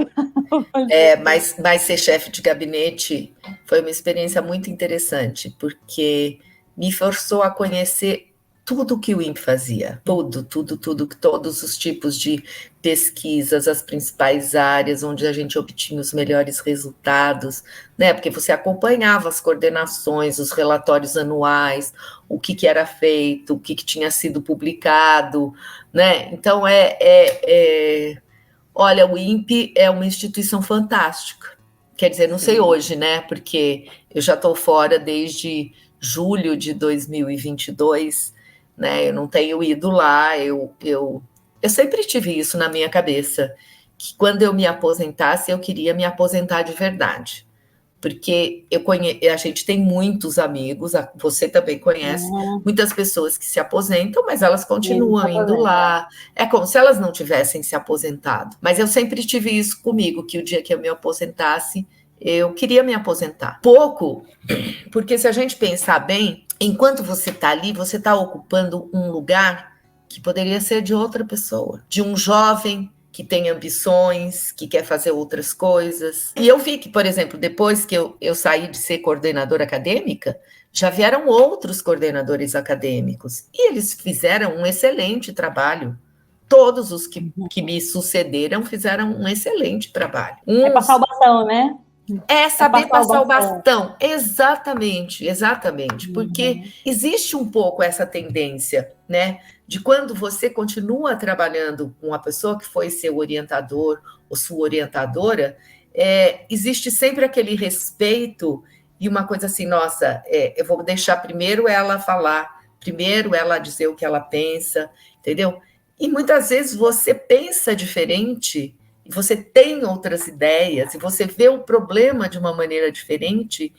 Mas ser chefe de gabinete foi uma experiência muito interessante, porque me forçou a conhecer tudo que o INPE fazia, tudo, todos os tipos de pesquisas, as principais áreas onde a gente obtinha os melhores resultados, né? Porque você acompanhava as coordenações, os relatórios anuais, o que era feito, o que tinha sido publicado, né? Então, olha, o INPE é uma instituição fantástica. Quer dizer, não sei hoje, né? Porque eu já estou fora desde julho de 2022, né? Eu não tenho ido lá. Eu sempre tive isso na minha cabeça, que quando eu me aposentasse, eu queria me aposentar de verdade. Porque a gente tem muitos amigos, você também conhece, muitas pessoas que se aposentam, mas elas continuam indo lá. É como se elas não tivessem se aposentado. Mas eu sempre tive isso comigo, que o dia que eu me aposentasse, eu queria me aposentar. Pouco, porque se a gente pensar bem, enquanto você está ali, você está ocupando um lugar que poderia ser de outra pessoa, de um jovem que tem ambições, que quer fazer outras coisas. E eu vi que, por exemplo, depois que eu saí de ser coordenadora acadêmica, já vieram outros coordenadores acadêmicos, e eles fizeram um excelente trabalho. Todos os que me sucederam fizeram um excelente trabalho. É passar o bastão, né? É saber passar o bastão. Exatamente. Porque existe um pouco essa tendência, né? De quando você continua trabalhando com uma pessoa que foi seu orientador ou sua orientadora, existe sempre aquele respeito e uma coisa assim, nossa, eu vou deixar primeiro ela falar, primeiro ela dizer o que ela pensa, entendeu? E muitas vezes você pensa diferente, e você tem outras ideias, e você vê o problema de uma maneira diferente,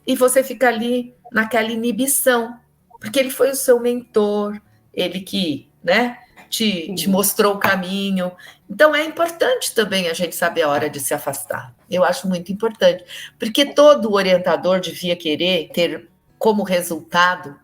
e você fica ali naquela inibição, porque ele foi o seu mentor, ele que, né, te mostrou o caminho. Então é importante também a gente saber a hora de se afastar. Eu acho muito importante, porque todo orientador devia querer ter como resultado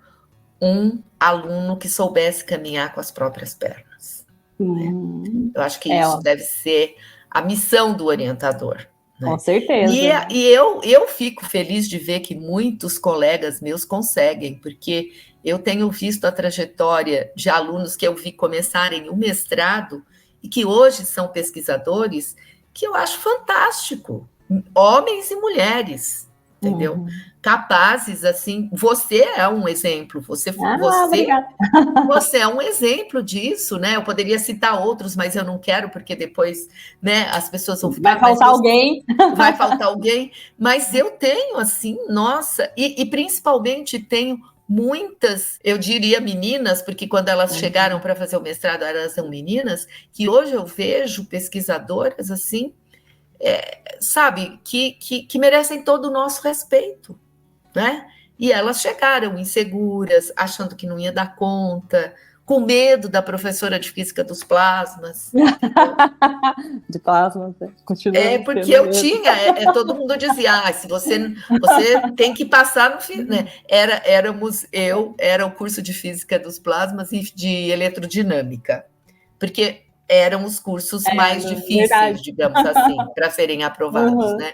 um aluno que soubesse caminhar com as próprias pernas. Eu acho que isso deve ser a missão do orientador. Né? Com certeza. E eu fico feliz de ver que muitos colegas meus conseguem, porque eu tenho visto a trajetória de alunos que eu vi começarem o mestrado e que hoje são pesquisadores, que eu acho fantástico. Homens e mulheres, entendeu? Capazes, assim, você é um exemplo, você é um exemplo disso, né? Eu poderia citar outros, mas eu não quero, porque depois, né, as pessoas vão ficar... Vai faltar alguém, mas eu tenho, assim, nossa, e principalmente tenho muitas, eu diria meninas, porque quando elas chegaram para fazer o mestrado, elas são meninas, que hoje eu vejo pesquisadoras, assim, sabe, que merecem todo o nosso respeito, né? E elas chegaram inseguras, achando que não ia dar conta, com medo da professora de física dos plasmas. De plasmas, continua. Porque eu tinha, todo mundo dizia, se você tem que passar no fim, né? Era o curso de física dos plasmas e de eletrodinâmica, porque eram os cursos mais difíceis, verdade. Digamos assim, para serem aprovados, né?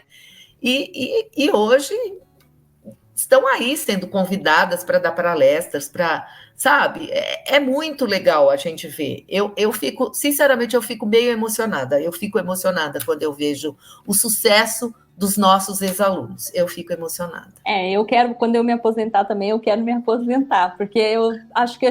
E hoje estão aí sendo convidadas para dar palestras, para, sabe? É muito legal a gente ver. Eu fico, sinceramente, eu fico meio emocionada. Eu fico emocionada quando eu vejo o sucesso dos nossos ex-alunos. Eu fico emocionada. Eu quero, quando eu me aposentar também, eu quero me aposentar, porque eu acho que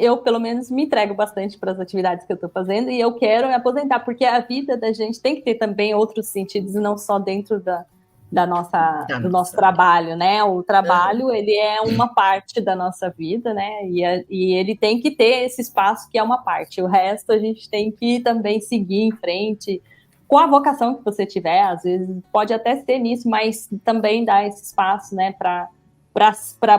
eu pelo menos me entrego bastante para as atividades que eu estou fazendo e eu quero me aposentar, porque a vida da gente tem que ter também outros sentidos e não só dentro do nosso trabalho, né? O trabalho, ele é uma parte da nossa vida, né? E ele tem que ter esse espaço que é uma parte. O resto a gente tem que também seguir em frente com a vocação que você tiver, às vezes pode até ser nisso, mas também dá esse espaço, né, para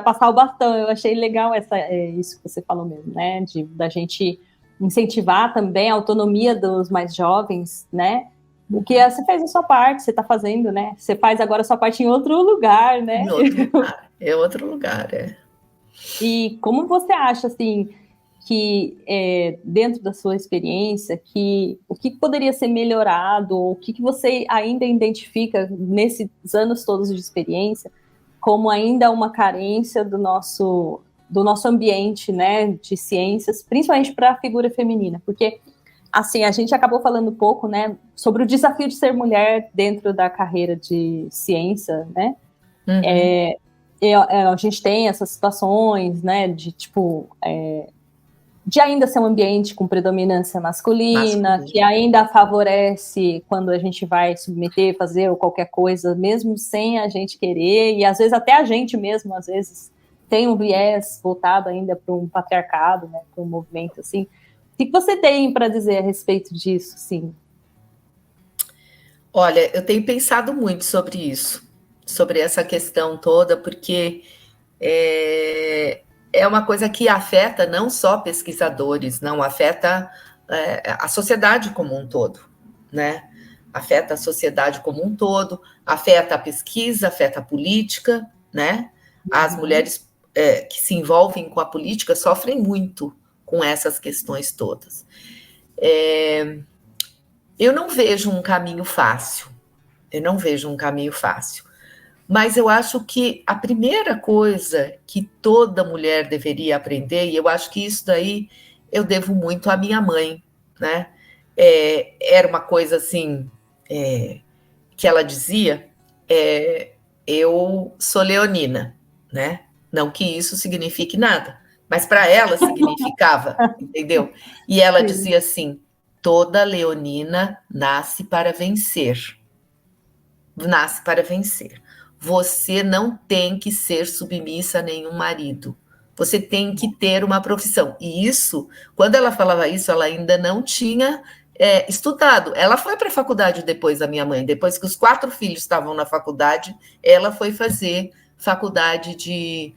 passar o bastão. Eu achei legal isso que você falou mesmo, né, da gente incentivar também a autonomia dos mais jovens, né, porque você fez a sua parte, você está fazendo, né, você faz agora a sua parte em outro lugar, né. Em outro lugar, outro lugar, E como você acha, assim, que dentro da sua experiência, o que poderia ser melhorado, ou o que você ainda identifica nesses anos todos de experiência como ainda uma carência do nosso ambiente, né, de ciências, principalmente para a figura feminina, porque assim, a gente acabou falando um pouco, né, sobre o desafio de ser mulher dentro da carreira de ciência, né, a gente tem essas situações, né, de tipo de ainda ser um ambiente com predominância masculina, que ainda favorece quando a gente vai submeter, fazer ou qualquer coisa, mesmo sem a gente querer, e às vezes até a gente mesmo, às vezes, tem um viés voltado ainda para um patriarcado, né, para um movimento assim. O que você tem para dizer a respeito disso, sim? Olha, eu tenho pensado muito sobre isso, sobre essa questão toda, porque é uma coisa que afeta não só pesquisadores, não afeta a sociedade como um todo, né? Afeta a sociedade como um todo, afeta a pesquisa, afeta a política, né? As mulheres que se envolvem com a política sofrem muito com essas questões todas. Eu não vejo um caminho fácil, mas eu acho que a primeira coisa que toda mulher deveria aprender, e eu acho que isso daí eu devo muito à minha mãe, né? Era uma coisa assim que ela dizia: eu sou leonina, né? Não que isso signifique nada, mas para ela significava, entendeu? E ela dizia assim: toda leonina nasce para vencer. Nasce para vencer. Você não tem que ser submissa a nenhum marido. Você tem que ter uma profissão. E isso, quando ela falava isso, ela ainda não tinha estudado. Ela foi para a faculdade depois da minha mãe. Depois que os 4 filhos estavam na faculdade, ela foi fazer faculdade de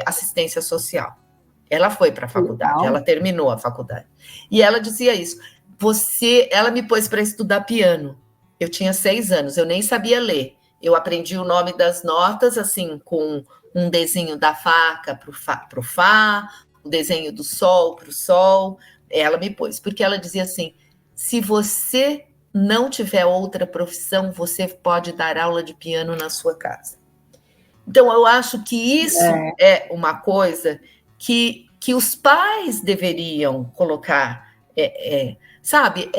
assistência social. Ela foi para a faculdade, ela terminou a faculdade. E ela dizia isso. Ela me pôs para estudar piano. Eu tinha 6 anos, eu nem sabia ler. Eu aprendi o nome das notas, assim, com um desenho da faca para o Fá, o desenho do sol para o sol. Ela me pôs, porque ela dizia assim: se você não tiver outra profissão, você pode dar aula de piano na sua casa. Então, eu acho que isso é uma coisa que os pais deveriam colocar, sabe?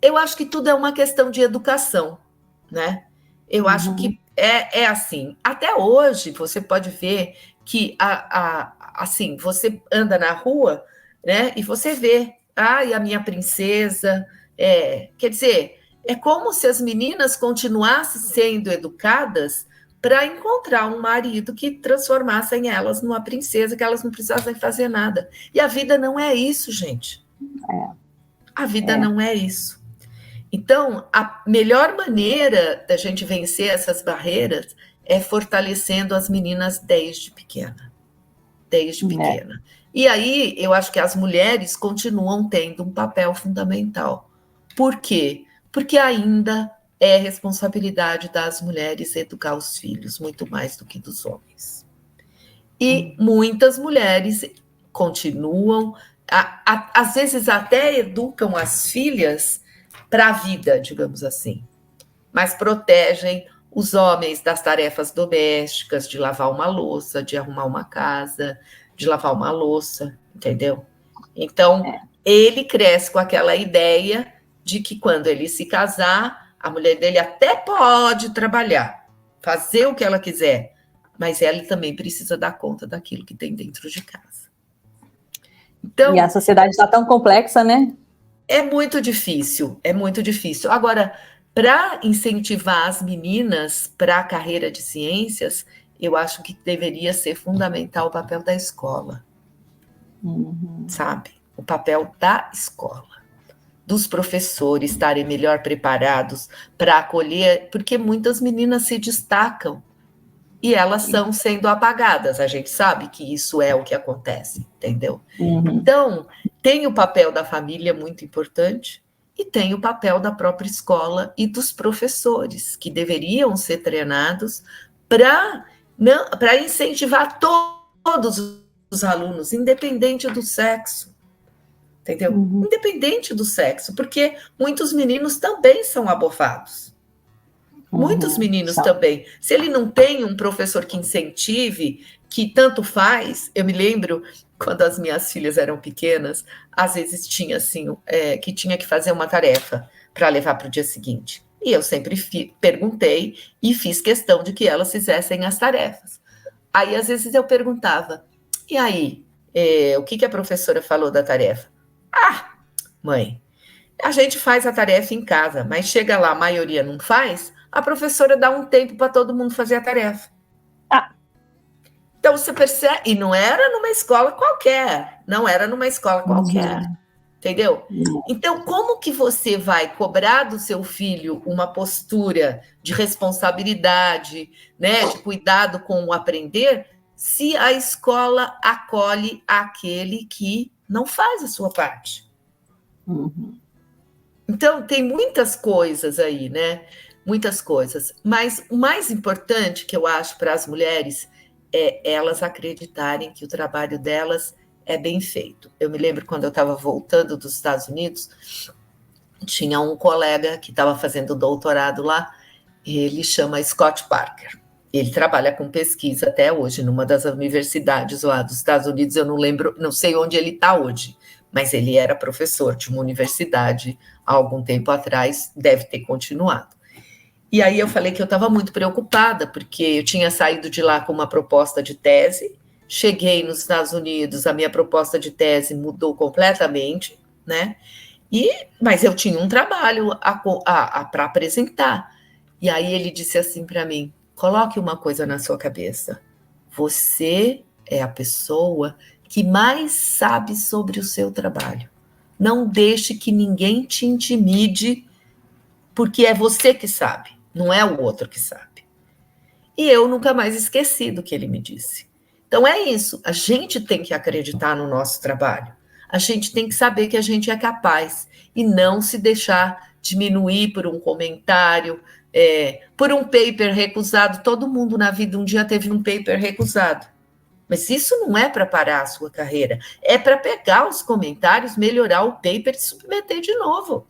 Eu acho que tudo é uma questão de educação, né? Eu acho que é assim. Até hoje, você pode ver que, assim, você anda na rua, né? E você vê, e a minha princesa. Quer dizer, é como se as meninas continuassem sendo educadas para encontrar um marido que transformasse elas numa princesa, que elas não precisassem fazer nada. E a vida não é isso, gente. A vida não é isso. Então, a melhor maneira da gente vencer essas barreiras é fortalecendo as meninas desde pequena. Desde pequena. E aí, eu acho que as mulheres continuam tendo um papel fundamental. Por quê? Porque ainda é responsabilidade das mulheres educar os filhos, muito mais do que dos homens. E muitas mulheres continuam, às vezes até educam as filhas para a vida, digamos assim, mas protegem os homens das tarefas domésticas, de lavar uma louça, de arrumar uma casa, de lavar uma louça, entendeu? Então, ele cresce com aquela ideia de que quando ele se casar, a mulher dele até pode trabalhar, fazer o que ela quiser, mas ela também precisa dar conta daquilo que tem dentro de casa. Então, e a sociedade está tão complexa, né? é muito difícil, é muito difícil. Agora, para incentivar as meninas para a carreira de ciências, eu acho que deveria ser fundamental o papel da escola, sabe? O papel da escola, dos professores estarem melhor preparados para acolher, porque muitas meninas se destacam e elas são sendo apagadas. A gente sabe que isso é o que acontece, entendeu? Então, tem o papel da família muito importante e tem o papel da própria escola e dos professores, que deveriam ser treinados para incentivar todos os alunos, independente do sexo. Entendeu? Independente do sexo, porque muitos meninos também são abofados. Muitos meninos também. Se ele não tem um professor que incentive, que tanto faz, eu me lembro quando as minhas filhas eram pequenas, às vezes tinha assim, que tinha que fazer uma tarefa para levar para o dia seguinte. E eu sempre perguntei e fiz questão de que elas fizessem as tarefas. Aí, às vezes, eu perguntava, e aí, o que a professora falou da tarefa? Ah, mãe, a gente faz a tarefa em casa, mas chega lá, a maioria não faz, a professora dá um tempo para todo mundo fazer a tarefa. Então, você percebe, e não era numa escola qualquer, entendeu? Então, como que você vai cobrar do seu filho uma postura de responsabilidade, né, de cuidado com o aprender, se a escola acolhe aquele que não faz a sua parte? Então, tem muitas coisas aí, né? Muitas coisas. Mas o mais importante que eu acho para as mulheres é elas acreditarem que o trabalho delas é bem feito. Eu me lembro quando eu estava voltando dos Estados Unidos, tinha um colega que estava fazendo doutorado lá, ele chama Scott Parker. Ele trabalha com pesquisa até hoje, numa das universidades lá dos Estados Unidos, eu não lembro, não sei onde ele está hoje, mas ele era professor de uma universidade há algum tempo atrás, deve ter continuado. E aí eu falei que eu estava muito preocupada, porque eu tinha saído de lá com uma proposta de tese, cheguei nos Estados Unidos, a minha proposta de tese mudou completamente, né? Mas eu tinha um trabalho para apresentar. E aí ele disse assim para mim, coloque uma coisa na sua cabeça, você é a pessoa que mais sabe sobre o seu trabalho. Não deixe que ninguém te intimide, porque é você que sabe, não é o outro que sabe. E eu nunca mais esqueci do que ele me disse. Então é isso, a gente tem que acreditar no nosso trabalho. A gente tem que saber que a gente é capaz e não se deixar diminuir por um comentário, por um paper recusado. Todo mundo na vida um dia teve um paper recusado. Mas isso não é para parar a sua carreira, é para pegar os comentários, melhorar o paper e submeter de novo.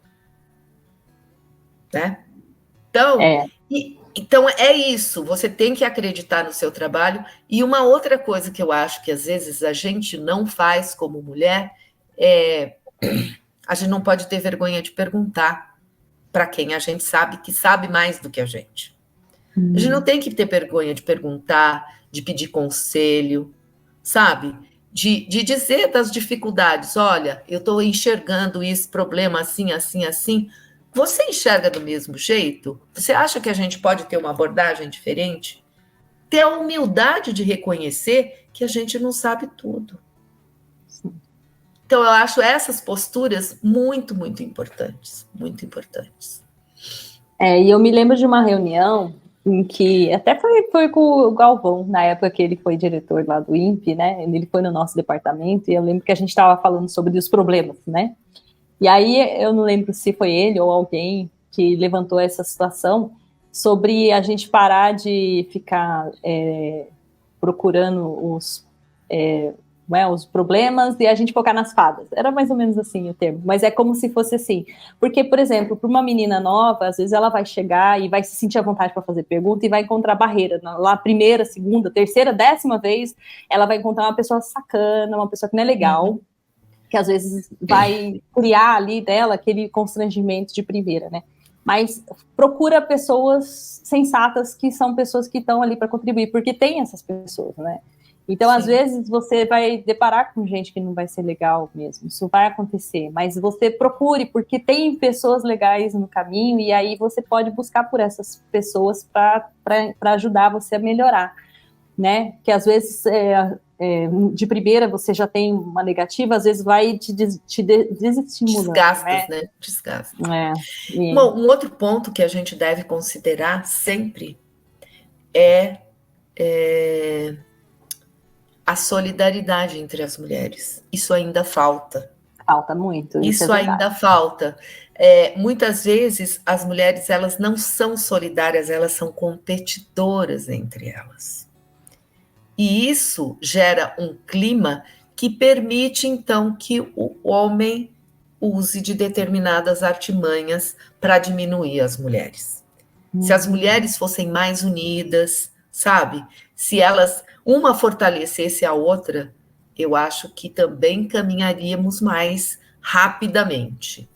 Né? Então é isso, você tem que acreditar no seu trabalho. E uma outra coisa que eu acho que às vezes a gente não faz como mulher a gente não pode ter vergonha de perguntar para quem a gente sabe que sabe mais do que a gente. A gente não tem que ter vergonha de perguntar, de pedir conselho, sabe? De dizer das dificuldades, olha, eu estou enxergando esse problema assim, assim, assim. Você enxerga do mesmo jeito? Você acha que a gente pode ter uma abordagem diferente? Ter a humildade de reconhecer que a gente não sabe tudo. Sim. Então, eu acho essas posturas muito, muito importantes. Muito importantes. E eu me lembro de uma reunião em que até foi com o Galvão, na época que ele foi diretor lá do INPE, né? Ele foi no nosso departamento e eu lembro que a gente estava falando sobre os problemas, né? E aí eu não lembro se foi ele ou alguém que levantou essa situação sobre a gente parar de ficar procurando né, os problemas e a gente focar nas fadas. Era mais ou menos assim o termo, mas é como se fosse assim. Porque, por exemplo, para uma menina nova, às vezes ela vai chegar e vai se sentir à vontade para fazer pergunta e vai encontrar barreira. Lá, primeira, segunda, terceira, 10ª vez, ela vai encontrar uma pessoa sacana, uma pessoa que não é legal, que às vezes vai criar ali dela aquele constrangimento de primeira, né? Mas procura pessoas sensatas, que são pessoas que estão ali para contribuir, porque tem essas pessoas, né? Então, às vezes, você vai deparar com gente que não vai ser legal mesmo, isso vai acontecer, mas você procure, porque tem pessoas legais no caminho, e aí você pode buscar por essas pessoas para ajudar você a melhorar, né? Que às vezes, de primeira, você já tem uma negativa, às vezes vai te desestimulando. Desgastas, né? Desgastas. Bom, um outro ponto que a gente deve considerar sempre é a solidariedade entre as mulheres. Isso ainda falta. Falta muito. Isso ainda falta. Muitas vezes as mulheres, elas não são solidárias, elas são competidoras entre elas. E isso gera um clima que permite, então, que o homem use de determinadas artimanhas para diminuir as mulheres. Se as mulheres fossem mais unidas, sabe? Se elas, uma fortalecesse a outra, eu acho que também caminharíamos mais rapidamente.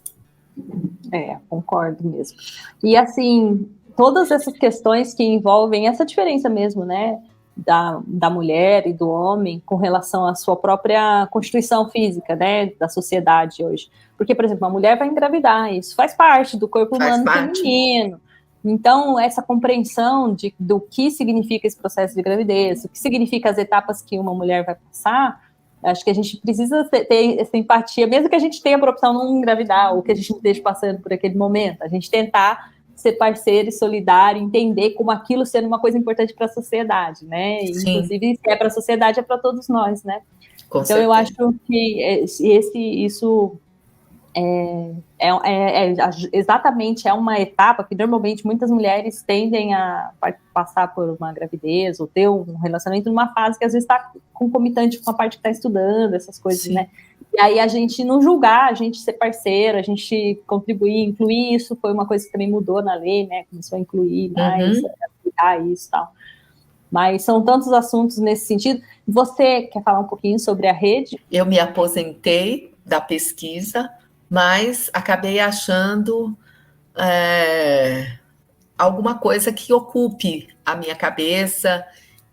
Concordo mesmo. E assim, todas essas questões que envolvem essa diferença mesmo, né? Da mulher e do homem com relação à sua própria constituição física, né, da sociedade hoje. Porque, por exemplo, a mulher vai engravidar, isso faz parte do corpo humano feminino. Então, essa compreensão do que significa esse processo de gravidez, o que significa as etapas que uma mulher vai passar, acho que a gente precisa ter essa empatia, mesmo que a gente tenha por opção não engravidar, ou que a gente esteja passando por aquele momento, a gente tentar ser parceiro e solidário, entender como aquilo sendo uma coisa importante para a sociedade, né? Sim. Inclusive, se é para a sociedade, é para todos nós, né? Com então, certeza. Eu acho que isso exatamente é uma etapa que normalmente muitas mulheres tendem a passar por uma gravidez ou ter um relacionamento numa fase que às vezes está concomitante com a parte que está estudando, essas coisas, Sim. né? E aí a gente não julgar, a gente ser parceiro, a gente contribuir, incluir isso, foi uma coisa que também mudou na lei, né? Começou a incluir mais, aplicar isso e tal. Mas são tantos assuntos nesse sentido. Você quer falar um pouquinho sobre a rede? Eu me aposentei da pesquisa, mas acabei achando alguma coisa que ocupe a minha cabeça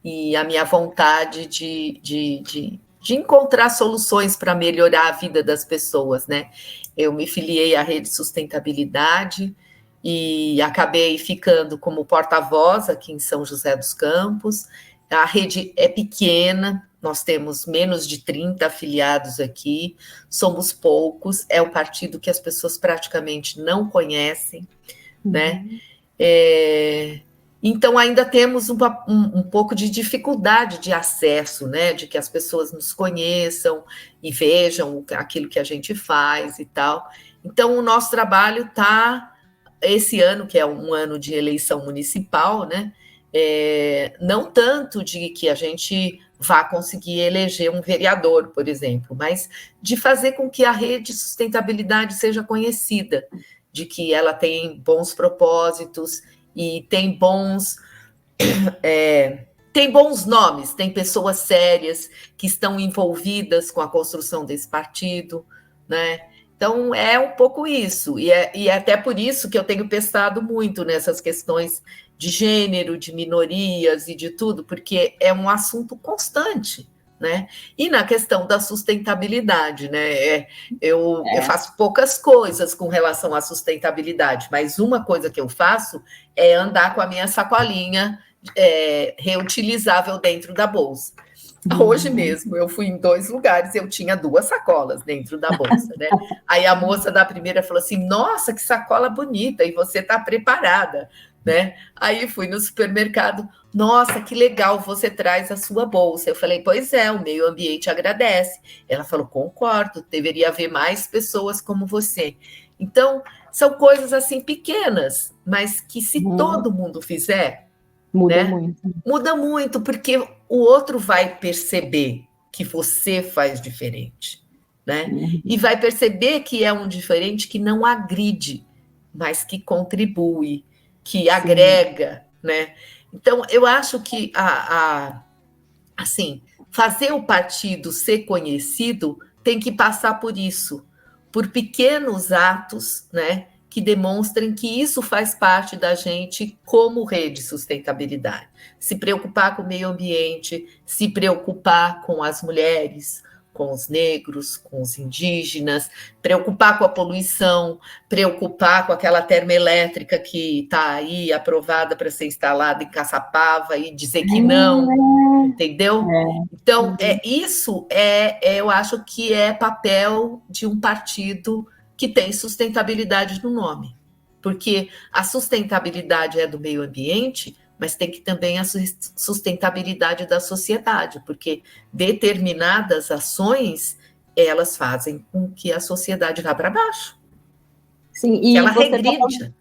e a minha vontade de encontrar soluções para melhorar a vida das pessoas, né? Eu me filiei à Rede Sustentabilidade e acabei ficando como porta-voz aqui em São José dos Campos. A rede é pequena, nós temos menos de 30 afiliados aqui, somos poucos, é um partido que as pessoas praticamente não conhecem, né? Então, ainda temos um pouco de dificuldade de acesso, né? De que as pessoas nos conheçam e vejam aquilo que a gente faz e tal. Então, o nosso trabalho está, esse ano, que é um ano de eleição municipal, né? Não tanto de que a gente vá conseguir eleger um vereador, por exemplo, mas de fazer com que a Rede Sustentabilidade seja conhecida, de que ela tem bons propósitos e tem bons nomes, tem pessoas sérias que estão envolvidas com a construção desse partido, né? Então, é um pouco isso, e é até por isso que eu tenho pensado muito nessas questões de gênero, de minorias e de tudo, porque é um assunto constante, né? E na questão da sustentabilidade, né? Eu faço poucas coisas com relação à sustentabilidade, mas uma coisa que eu faço é andar com a minha sacolinha reutilizável dentro da bolsa. Hoje mesmo, eu fui em 2 lugares, eu tinha 2 sacolas dentro da bolsa, né? Aí a moça da primeira falou assim, nossa, que sacola bonita, e você está preparada, né? Aí fui no supermercado, nossa, que legal, você traz a sua bolsa. Eu falei, pois é, o meio ambiente agradece. Ela falou, concordo, deveria haver mais pessoas como você. Então, são coisas assim pequenas, mas que se todo mundo fizer, muda né? muito. Muda muito, porque o outro vai perceber, que você faz diferente, né? E vai perceber que é um diferente que não agride, mas que contribui, que agrega, né? Então, eu acho que assim, fazer o partido ser conhecido tem que passar por isso, por pequenos atos, né, que demonstrem que isso faz parte da gente como rede de sustentabilidade. Se preocupar com o meio ambiente, se preocupar com as mulheres, com os negros, com os indígenas, preocupar com a poluição, preocupar com aquela termoelétrica que está aí aprovada para ser instalada em Caçapava e dizer que não, entendeu? Então, eu acho que é papel de um partido que tem sustentabilidade no nome, porque a sustentabilidade é do meio ambiente, mas tem que também a sustentabilidade da sociedade, porque determinadas ações, elas fazem com que a sociedade vá para baixo. Sim, que ela regride,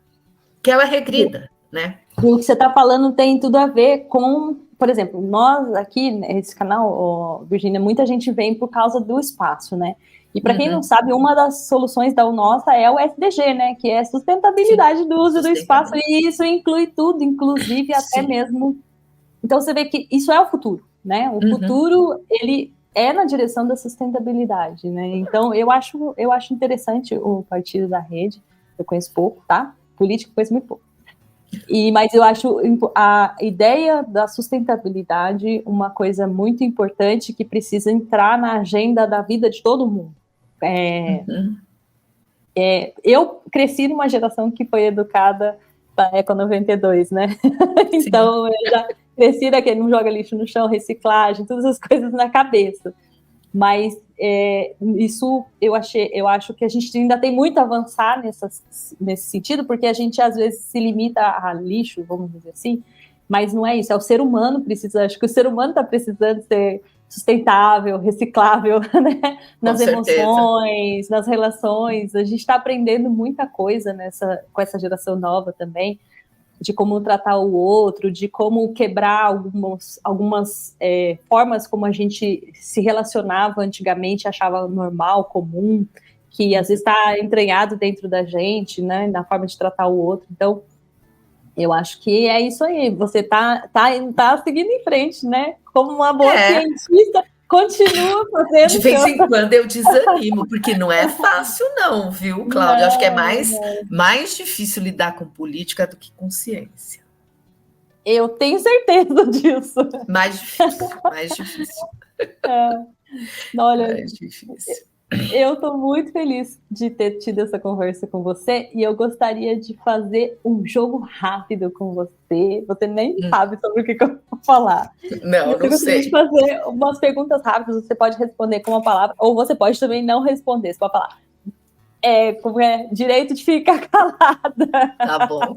que ela regrida, né? E o que você está falando tem tudo a ver com, por exemplo, nós aqui, nesse canal, Virgínia, muita gente vem por causa do espaço, né? E para quem não sabe, uma das soluções da nossa é o SDG, né? Que é sustentabilidade do uso do espaço, e isso inclui tudo, inclusive até mesmo. Então você vê que isso é o futuro, né? O futuro, ele é na direção da sustentabilidade, né? Então eu acho interessante o Partido da Rede. Eu conheço pouco, tá? Político eu conheço muito pouco. Mas eu acho a ideia da sustentabilidade uma coisa muito importante que precisa entrar na agenda da vida de todo mundo. Eu cresci numa geração que foi educada da Eco 92, né? Então, eu já cresci daquele não joga lixo no chão, reciclagem, todas as coisas na cabeça. Mas isso eu acho que a gente ainda tem muito a avançar nesse sentido, porque a gente às vezes se limita a lixo, vamos dizer assim, mas não é isso, é o ser humano acho que o ser humano está precisando ser sustentável, reciclável, né? Nas emoções, nas relações. A gente está aprendendo muita coisa com essa geração nova também, de como tratar o outro, de como quebrar algumas formas como a gente se relacionava antigamente, achava normal, comum, que às vezes está entranhado dentro da gente, né, na forma de tratar o outro. Então, eu acho que é isso aí, você tá seguindo em frente, né, como uma boa cientista, continua fazendo. De vez em quando eu desanimo, porque não é fácil não, viu, Cláudia? Eu acho que é mais difícil lidar com política do que com ciência. Eu tenho certeza disso. Mais difícil. Olha, mais difícil. Eu estou muito feliz de ter tido essa conversa com você e eu gostaria de fazer um jogo rápido com você. Você nem sabe sobre o que eu vou falar. Não sei. Eu gostaria de fazer umas perguntas rápidas, você pode responder com uma palavra, ou você pode também não responder, você pode falar. Como é direito de ficar calada. Tá bom.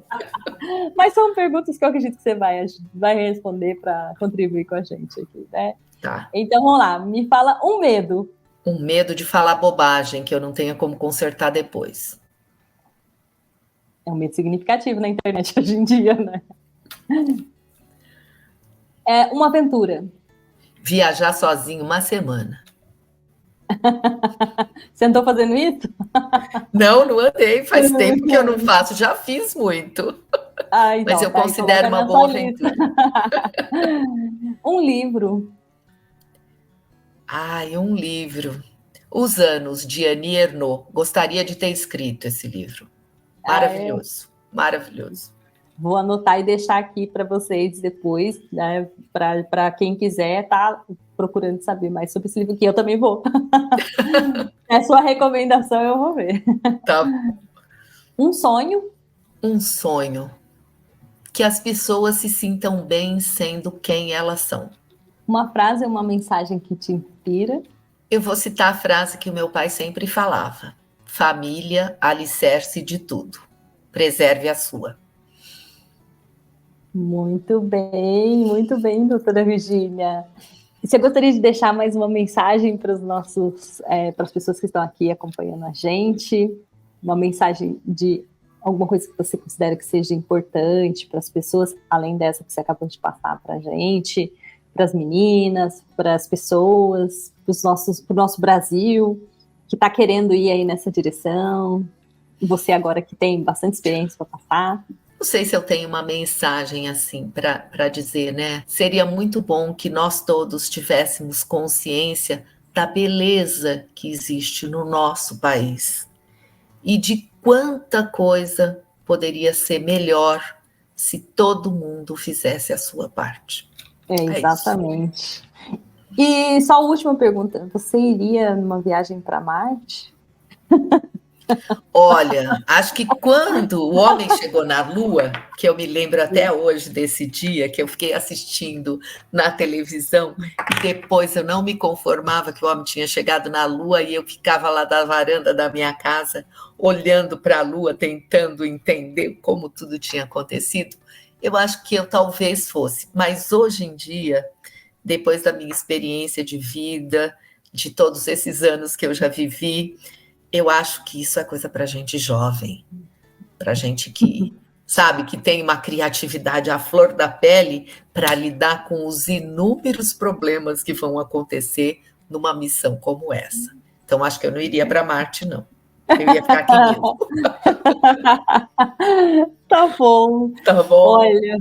Mas são perguntas que eu acredito que você vai responder para contribuir com a gente aqui, né? Tá. Então, vamos lá. Me fala um medo. Um medo de falar bobagem que eu não tenha como consertar depois. É um medo significativo na internet hoje em dia, né? É uma aventura. Viajar sozinho uma semana. Você andou fazendo isso? Não andei. Faz tempo que eu não faço. Já fiz muito. Então, mas eu considero uma boa aventura. Um livro. Um livro. Os Anos, de Annie Ernaux. Gostaria de ter escrito esse livro. Maravilhoso. Maravilhoso. Vou anotar e deixar aqui para vocês depois, né? Para quem quiser, tá procurando saber mais sobre esse livro, que eu também vou. É sua recomendação, eu vou ver. Tá. Um sonho. Um sonho. Que as pessoas se sintam bem sendo quem elas são. Uma frase ou uma mensagem que te inspira. Eu vou citar a frase que o meu pai sempre falava. Família, alicerce de tudo. Preserve a sua. Muito bem, doutora Virgínia. Você gostaria de deixar mais uma mensagem para as pessoas que estão aqui acompanhando a gente? Uma mensagem de alguma coisa que você considera que seja importante para as pessoas, além dessa que você acabou de passar para a gente, as meninas, para as pessoas, para o nosso Brasil, que está querendo ir aí nessa direção? Você agora que tem bastante experiência para passar. Não sei se eu tenho uma mensagem assim para dizer, né? Seria muito bom que nós todos tivéssemos consciência da beleza que existe no nosso país e de quanta coisa poderia ser melhor se todo mundo fizesse a sua parte. Exatamente. E só a última pergunta, você iria numa viagem para Marte? Olha, acho que quando o homem chegou na Lua, que eu me lembro até hoje desse dia, que eu fiquei assistindo na televisão, e depois eu não me conformava que o homem tinha chegado na Lua e eu ficava lá da varanda da minha casa, olhando para a Lua, tentando entender como tudo tinha acontecido, eu acho que eu talvez fosse. Mas hoje em dia, depois da minha experiência de vida, de todos esses anos que eu já vivi, eu acho que isso é coisa para gente jovem, para gente que, sabe, que tem uma criatividade à flor da pele para lidar com os inúmeros problemas que vão acontecer numa missão como essa. Então, acho que eu não iria para Marte, não. Eu ia ficar aqui mesmo. Tá bom. Tá bom. Olha,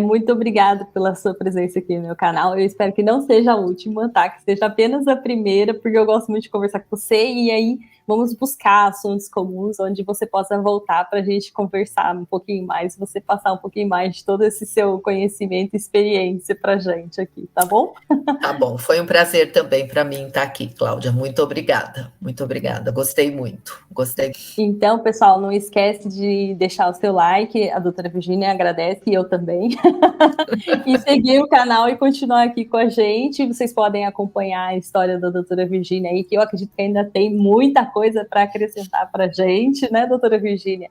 muito obrigada pela sua presença aqui no meu canal. Eu espero que não seja a última, tá? Que seja apenas a primeira, porque eu gosto muito de conversar com você e aí vamos buscar assuntos comuns onde você possa voltar para a gente conversar um pouquinho mais, você passar um pouquinho mais de todo esse seu conhecimento e experiência para a gente aqui, tá bom? Tá bom, foi um prazer também para mim estar aqui, Cláudia. Muito obrigada, gostei muito, gostei. Então, pessoal, não esquece de deixar o seu like, a doutora Virgínia agradece e eu também. E seguir o canal e continuar aqui com a gente. Vocês podem acompanhar a história da doutora Virgínia aí, que eu acredito que ainda tem muita coisa para acrescentar para a gente, né, doutora Virgínia?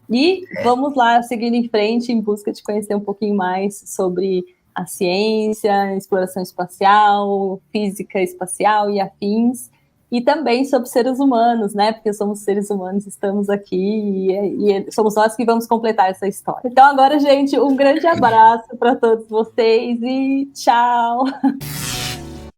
E vamos lá, seguindo em frente, em busca de conhecer um pouquinho mais sobre a ciência, exploração espacial, física espacial e afins, e também sobre seres humanos, né? Porque somos seres humanos, estamos aqui e somos nós que vamos completar essa história. Então agora, gente, um grande abraço para todos vocês e tchau!